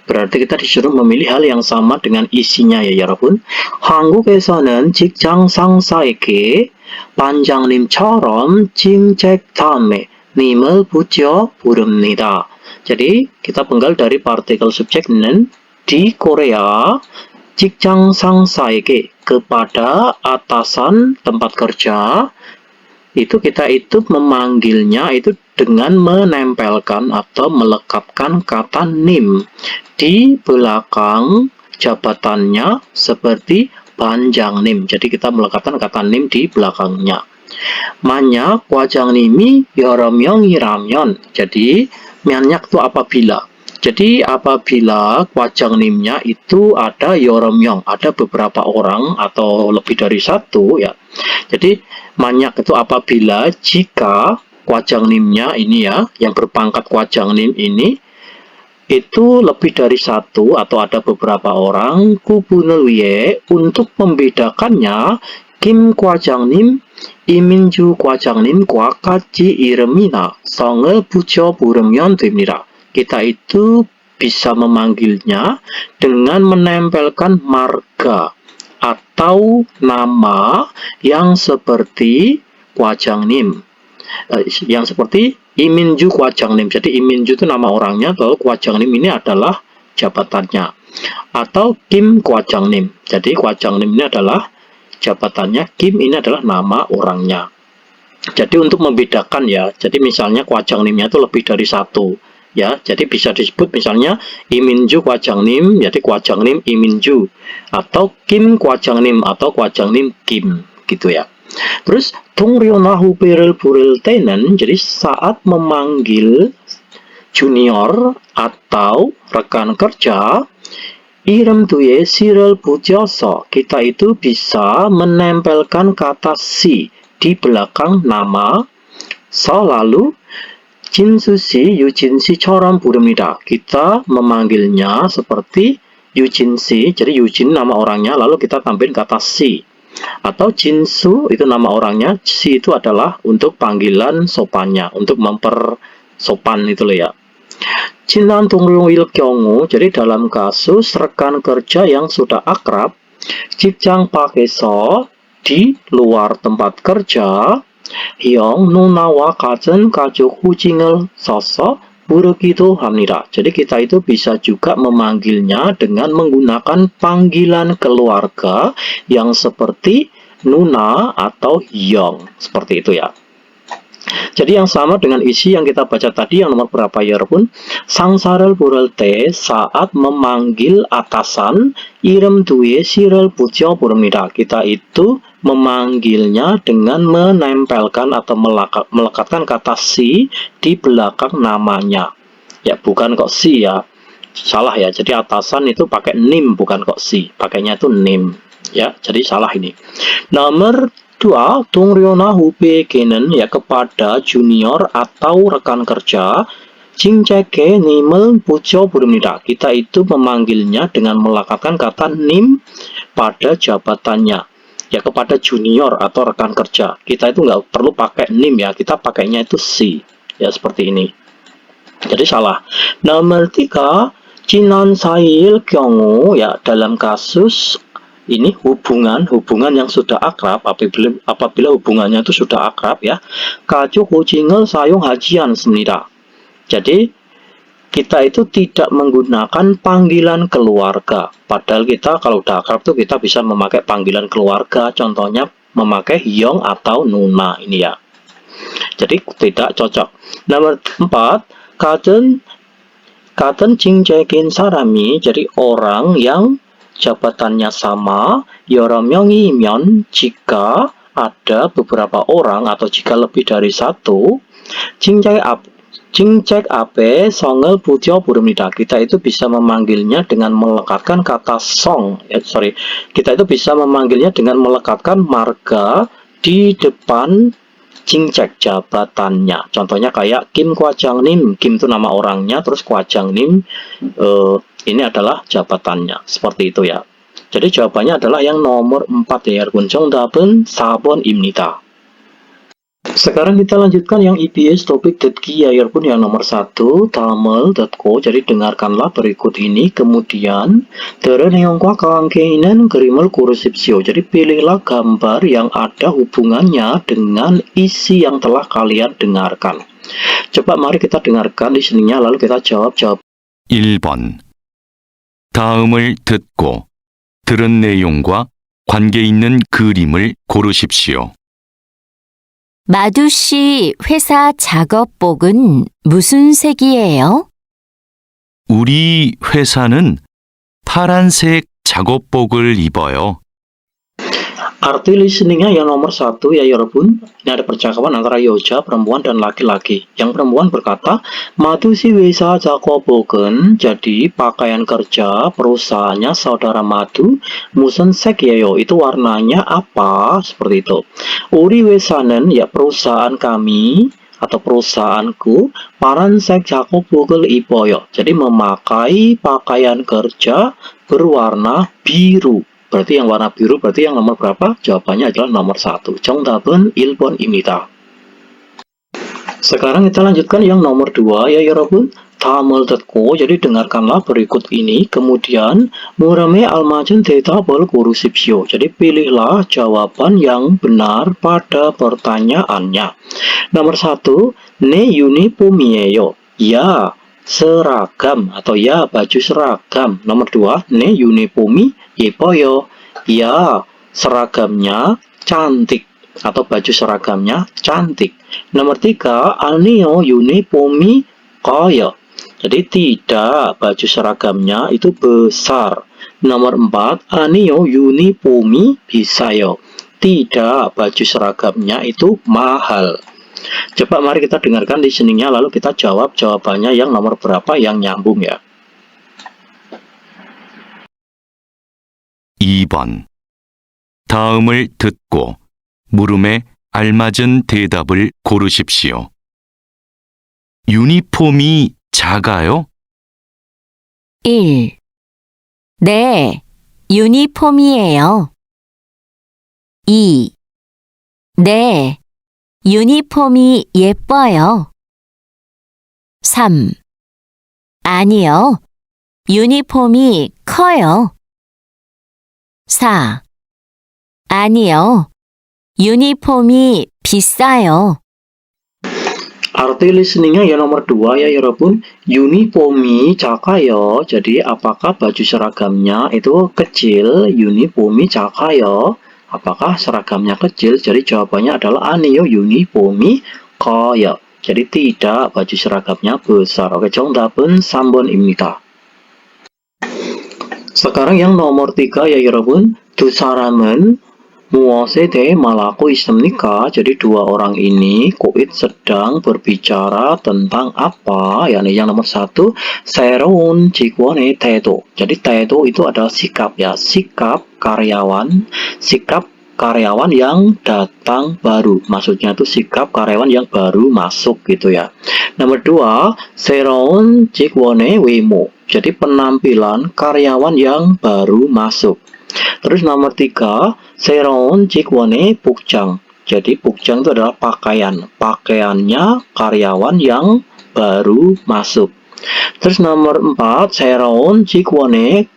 Berarti kita disuruh memilih hal yang sama dengan isinya ya Yarabbun. 한국에서는 직장 상사에게 반장님처럼 칭책 다음에 님을 붙여 부릅니다. Jadi kita penggal dari partikel subjek는 di Korea. 직장 상사에게 kepada atasan tempat kerja itu kita itu memanggilnya itu dengan menempelkan atau melekatkan kata nim di belakang jabatannya seperti 반장님. Jadi kita melekatkan kata nim di belakangnya. 만약 과장님이 여러 명이라면, jadi 만약 itu apabila. Jadi apabila 과장님nya itu ada yoromyong, ada beberapa orang atau lebih dari satu ya. Jadi 만약 itu apabila, jika 과장님nya ini ya, yang berpangkat 과장님 ini itu lebih dari satu atau ada beberapa orang, 구분을 위해 untuk membedakannya, 김 과장님, 이민주 과장님과 같이 이름이나 성을 붙여 부르면 됩니다. Kita itu bisa memanggilnya dengan menempelkan marga atau nama yang seperti 과장님, yang seperti 이민주 과장님. Jadi 이민주 itu nama orangnya, lalu 과장님 ini adalah jabatannya. Atau 김 과장님. Jadi 과장님 ini adalah jabatannya, Kim ini adalah nama orangnya. Jadi untuk membedakan ya, jadi misalnya 과장님nya itu lebih dari satu. Ya, jadi bisa disebut misalnya 이민주 과장님, jadi 과장님 이민주, atau Kim 과장님 atau 과장님 Kim, gitu ya. Terus 동료나 후배를 부를 때는, jadi saat memanggil junior atau rekan kerja, 이름 뒤에 시를 붙여서, kita itu bisa menempelkan kata si di belakang nama, selalu 진수씨, 유진씨처럼 부릅니다. Kita memanggilnya seperti 유진씨, jadi Yujin nama orangnya, lalu kita tambahin kata si. Atau 진수 itu nama orangnya, si itu adalah untuk panggilan sopannya, untuk mempersopan itu loh ya. 친한 동료일 경우, jadi dalam kasus rekan kerja yang sudah akrab, 직장 밖에서, di luar tempat kerja, 형, 누나와 같은 가족 호칭을 써서 부르기도 합니다. Jadi kita itu bisa juga memanggilnya dengan menggunakan panggilan keluarga yang seperti nuna atau 형. Seperti itu ya. Jadi yang sama dengan isi yang kita baca tadi, yang nomor berapa ya Yarabbun? 상사를 부를 때, saat memanggil atasan, 이름 뒤에 시를 붙여 부릅니다. Kita itu memanggilnya dengan menempelkan atau melekatkan kata si di belakang namanya. Ya, bukan kok si ya. Salah ya. Jadi atasan itu pakai nim, bukan kok si. Pakainya itu nim. Ya, jadi salah ini. Nomor 2, 동료나 후배에게는, ya kepada junior atau rekan kerja, 칭재께 님을 붙여부릅니다. Kita itu memanggilnya dengan melekatkan kata 님 pada jabatannya, ya kepada junior atau rekan kerja. Kita itu nggak perlu pakai 님 ya, kita pakainya itu si, ya seperti ini. Jadi salah. Nomor 3, 지난 사이일 경우, ya dalam kasus ini hubungan yang sudah akrab, apabila hubungannya itu sudah akrab ya. 가족 호칭을 사용하지않습니다. Jadi kita itu tidak menggunakan panggilan keluarga. Padahal kita kalau udah akrab tuh kita bisa memakai panggilan keluarga. Contohnya memakai hyong atau nuna ini ya. Jadi tidak cocok. Nomor 4, 같은 칭재긴 사람이, jadi orang yang jabatannya sama, 여러 명이면 jika ada beberapa orang atau jika lebih dari satu, 칭책 앞에 성을 붙여 부릅니다. Kita itu bisa memanggilnya dengan melekatkan kata song. Kita itu bisa memanggilnya dengan melekatkan marga di depan 칭책 jabatannya. Contohnya kayak Kim Kwajangnim. Kim itu nama orangnya, terus Kwajangnim ini adalah jabatannya. Seperti itu ya. Jadi jawabannya adalah yang nomor 4 ya. 정답은 4번입니다. Sekarang kita lanjutkan yang EBS topik 듣기 ya yang nomor 1, 다음을 듣고. Jadi dengarkanlah berikut ini, kemudian 들은 내용과 관계 있는 그림을 고르십시오. Jadi pilihlah gambar yang ada hubungannya dengan isi yang telah kalian dengarkan. Coba mari kita dengarkan di sininya, lalu kita jawab. 1번. 다음을 듣고 들은 내용과 관계 있는 그림을 고르십시오. 마두 씨 회사 작업복은 무슨 색이에요? 우리 회사는 파란색 작업복을 입어요. Arti listeningnya yang nomor 1 ya 여러분. Ini ada percakapan antara Yoja, perempuan, dan laki-laki. Yang perempuan berkata, 마두씨 회사 작업복은, jadi pakaian kerja perusahaannya saudara Madu, 무슨 색이에요? Itu warnanya apa? Seperti itu. 우리 회사는, ya perusahaan kami atau perusahaanku, 파란색 작업복을 입어요. Jadi memakai pakaian kerja berwarna biru. Berarti yang warna biru berarti yang nomor berapa? Jawabannya adalah nomor 1. 정답은 1번입니다. Sekarang kita lanjutkan yang nomor 2 ya 여러분. 다음을 듣고, jadi dengarkanlah berikut ini, kemudian 물음에 알맞은 대답을 고르십시오. Jadi pilihlah jawaban yang benar pada pertanyaannya. Nomor 1, 내 유니폼이에요. Ya, seragam atau ya baju seragam. Nomor 2, 내 유니폼이 예뻐요. Ya, seragamnya cantik atau baju seragamnya cantik. Nomor 3, 아니요 유니폼이 커요. Jadi tidak, baju seragamnya itu besar. Nomor 4, 아니요 유니폼이 비싸요. Tidak, baju seragamnya itu mahal. Coba mari kita dengarkan di sininya, lalu kita jawab jawabannya yang nomor berapa yang nyambung ya. 2번. 다음을 듣고 물음에 알맞은 대답을 고르십시오. 유니폼이 작아요? 1. 네, 유니폼이에요. 2. 네, 유니폼이 예뻐요. 3. 아니요, 유니폼이 커요. 4. 아니요, 유니폼이 비싸요. Arti listeningnya yang nomor 2 ya 여러분. Uniformi 작아요. Jadi apakah baju seragamnya itu kecil? Uniformi 작아요. Apakah seragamnya kecil? Jadi jawabannya adalah 아니요 유니폼이 커요. Jadi tidak, baju seragamnya besar. Oke, 정답은 3번입니다. Sekarang yang nomor 3 ya 여러분. 두 사람은 무엇에 대해 말하고 있습니까? Jadi dua orang ini koit sedang berbicara tentang apa? Yani yang nomor 1, 새로운 직원의 태도. Jadi 태도 itu adalah sikap ya, sikap karyawan, sikap karyawan yang datang baru. Maksudnya itu sikap karyawan yang baru masuk gitu ya. Nomor 2, 새로운 직원의 외모. Jadi penampilan karyawan yang baru masuk. Terus nomor 3, 새로운 직원의 복장. Jadi 복장 itu adalah pakaian. Pakaiannya karyawan yang baru masuk. Terus nomor 4, 새로운 직원의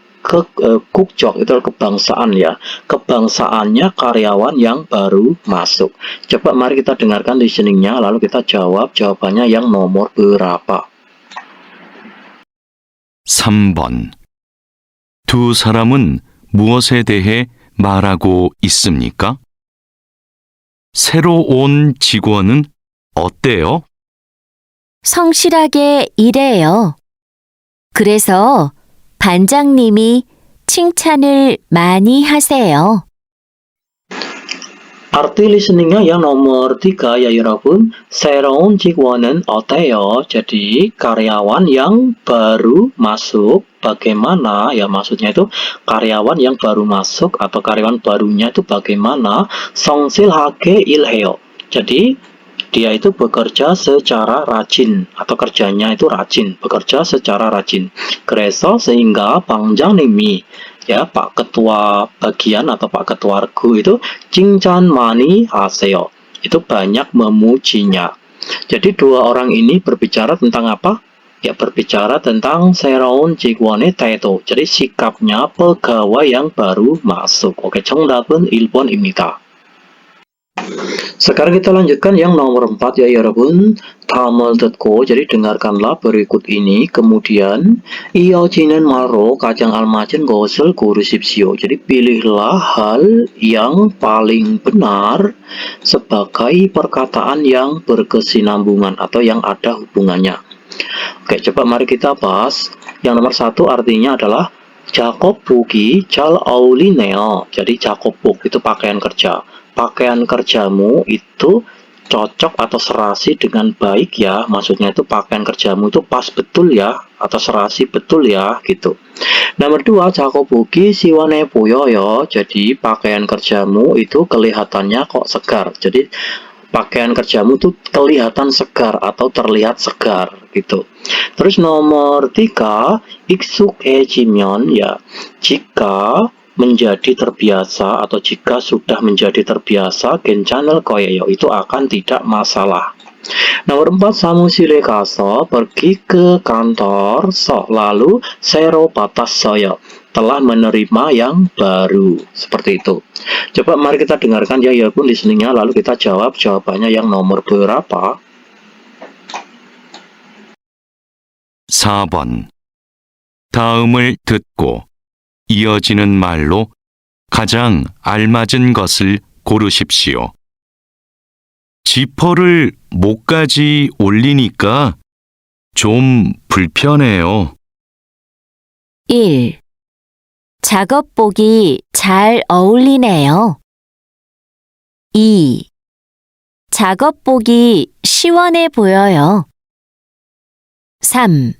국적, itu adalah kebangsaan ya. Kebangsaannya karyawan yang baru masuk. Coba mari kita dengarkan listeningnya, lalu kita jawab jawabannya yang nomor berapa. 3번. 두 사람은 무엇에 대해 말하고 있습니까? 새로 온 직원은 어때요? 성실하게 일해요. 그래서 반장님이 칭찬을 많이 하세요. Arti listeningnya yang nomor 3 ya Yorobun. 새로운 직원은 어때요? Jadi karyawan yang baru masuk bagaimana ya, maksudnya itu karyawan yang baru masuk atau karyawan barunya itu bagaimana. 성실하게 일해요. Jadi dia itu bekerja secara rajin atau kerjanya itu rajin, bekerja secara rajin. 그래서 sehingga 방장님이 ya Pak Ketua Bagian atau Pak Ketua Regu itu 칭찬 많이 하세요. Itu banyak memujinya. Jadi dua orang ini berbicara tentang apa? Ya berbicara tentang 새로운 직원의 태도. Jadi sikapnya pegawai yang baru masuk. Oke, 정답은 1번입니다. Sekarang kita lanjutkan yang nomor 4 ya 여러분. 다음을 듣고, jadi dengarkanlah berikut ini. Kemudian 이어지는 말로 가장 알맞은 것을 고르십시오. Jadi pilihlah hal yang paling benar sebagai perkataan yang berkesinambungan atau yang ada hubungannya. Oke, coba mari kita bahas. Yang nomor 1 artinya adalah 작업복이 잘 어울리네요. Jadi 작업복 itu pakaian kerja. Pakaian kerjamu itu cocok atau serasi dengan baik ya. Maksudnya itu pakaian kerjamu itu pas betul ya, atau serasi betul ya gitu. Nomor 2, 작업복이 시원해 보여요. Jadi pakaian kerjamu itu kelihatannya kok segar. Jadi pakaian kerjamu itu kelihatan segar atau terlihat segar gitu. Terus nomor 3, 익숙해지면 ya, jika menjadi terbiasa atau jika sudah menjadi terbiasa, 괜찮을 거예요, itu akan tidak masalah. Nomor 4, 사무실에 가서 pergi ke kantor, lalu 새로 받았어요, telah menerima yang baru. Seperti itu. Coba mari kita dengarkan ya pun listeningnya, lalu kita jawab jawabannya yang nomor berapa. 4번. 다음을 듣고 이어지는 말로 가장 알맞은 것을 고르십시오. 지퍼를 목까지 올리니까 좀 불편해요. 1. 작업복이 잘 어울리네요. 2. 작업복이 시원해 보여요. 3.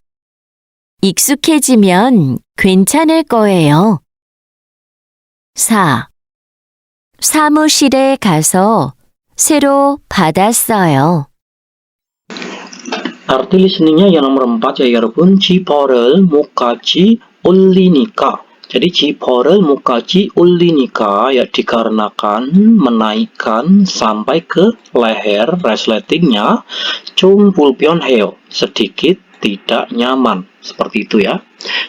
익숙해지면 괜찮을 거예요. 4. 사무실에 가서 새로 받았어요. Arti listeningnya yang nomor 4 ya 여러분. 지퍼를 목까지 올리니까. Jadi 지퍼를 목까지 올리니까 ya dikarenakan menaikkan sampai ke leher resletingnya, 좀 불편해요, sedikit tidak nyaman. Seperti itu ya.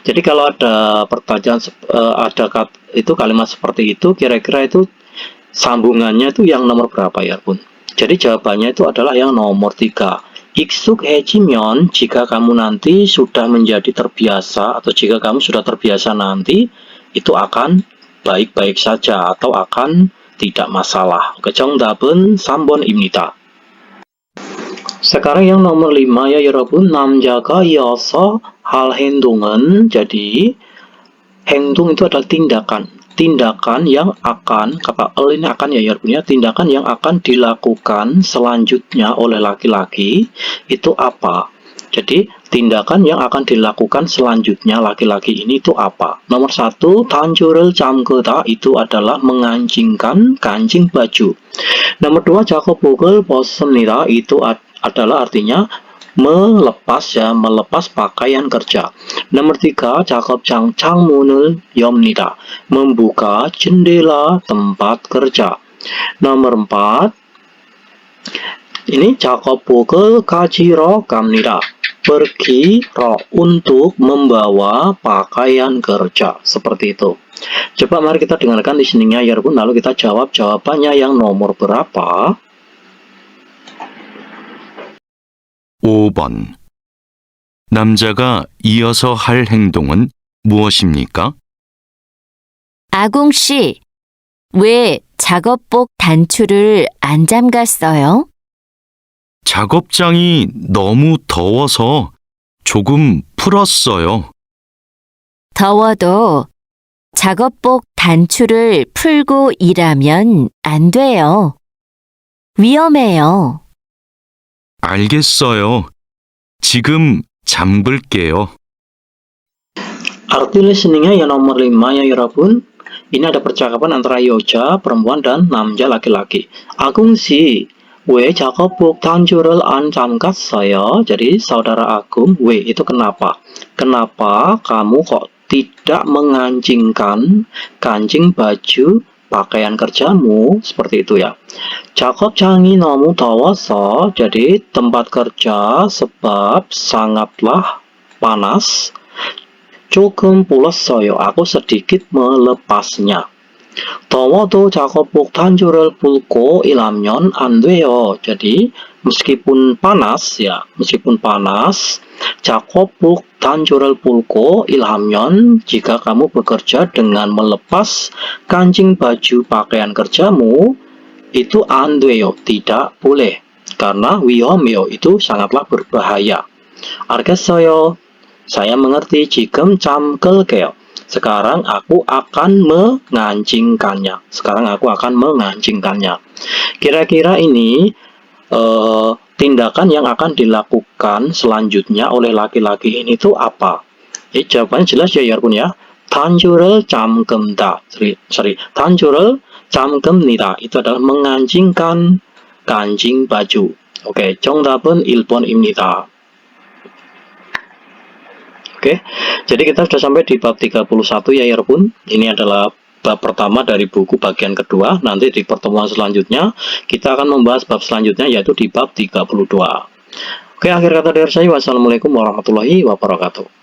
Jadi kalau ada pertanyaan itu kalimat seperti itu, kira-kira itu sambungannya itu yang nomor berapa ya pun? Jadi jawabannya itu adalah yang nomor 3. 익숙해지면, jika kamu nanti sudah menjadi terbiasa atau jika kamu sudah terbiasa nanti, itu akan baik-baik saja atau akan tidak masalah. 정답은 3번입니다. Sekarang yang nomor 5 ya 여러분. 남자가 이어서 할 행동은, jadi 행동 itu adalah tindakan yang akan, kata ini akan ya 여러분 ya, tindakan yang akan dilakukan selanjutnya oleh laki-laki itu apa? Jadi, tindakan yang akan dilakukan selanjutnya laki-laki ini itu apa? Nomor 1, tanjurel jamkeda itu adalah mengancingkan kancing baju. Nomor 2, 작업 복을 벗습니다 itu adalah artinya melepas pakaian kerja. Nomor 3, 작업장 창문을 엽니다. Membuka jendela tempat kerja. Nomor 4, ini 작업복을 가지러 갑니다. Pergi untuk membawa pakaian kerja. Seperti itu. Coba mari kita dengarkan listeningnya ya Bun, lalu kita jawab jawabannya yang nomor berapa? 5번. 남자가 이어서 할 행동은 무엇입니까? 아궁 씨, 왜 작업복 단추를 안 잠갔어요? 작업장이 너무 더워서 조금 풀었어요. 더워도 작업복 단추를 풀고 일하면 안 돼요. 위험해요. 알겠어요. 지금 잠글게요. Arti listeningnya yang nomor 5 ya Bun. Ini ada percakapan antara Yoja, perempuan, dan Namja, laki-laki. Agung si, 왜 작업복 단추를 안 잠갔어요? Jadi saudara Agung, W itu kenapa? Kenapa kamu kok tidak mengancingkan kancing baju pakaian kerjamu? Seperti itu ya. 작업장이 너무 더워서, jadi tempat kerja sebab sangatlah panas. 조금 불었어요. Aku sedikit melepasnya. 더워도 작업복 단추를 풀고 일하면 안 돼요. Jadi meskipun panas, 작업복 단추를 풀고 일하면, jika kamu bekerja dengan melepas kancing baju pakaian kerjamu, itu 안 돼요, tidak boleh. Karena 위험해요 itu sangatlah berbahaya. 알겠어요. Saya mengerti. 지금 잠글게요. Sekarang aku akan mengancingkannya. Kira-kira ini tindakan yang akan dilakukan selanjutnya oleh laki-laki ini tuh apa? Jawabannya jelas ya Bun ya. 단추를 잠금다. 단추를 잠금니다. Itu adalah mengancingkan kancing baju. Oke, 정답은 1번입니다. Oke, jadi kita sudah sampai di bab 31 ya Bun. Ini adalah bab pertama dari buku bagian kedua. Nanti di pertemuan selanjutnya kita akan membahas bab selanjutnya, yaitu di bab 32. Oke, akhir kata dari saya, wassalamualaikum warahmatullahi wabarakatuh.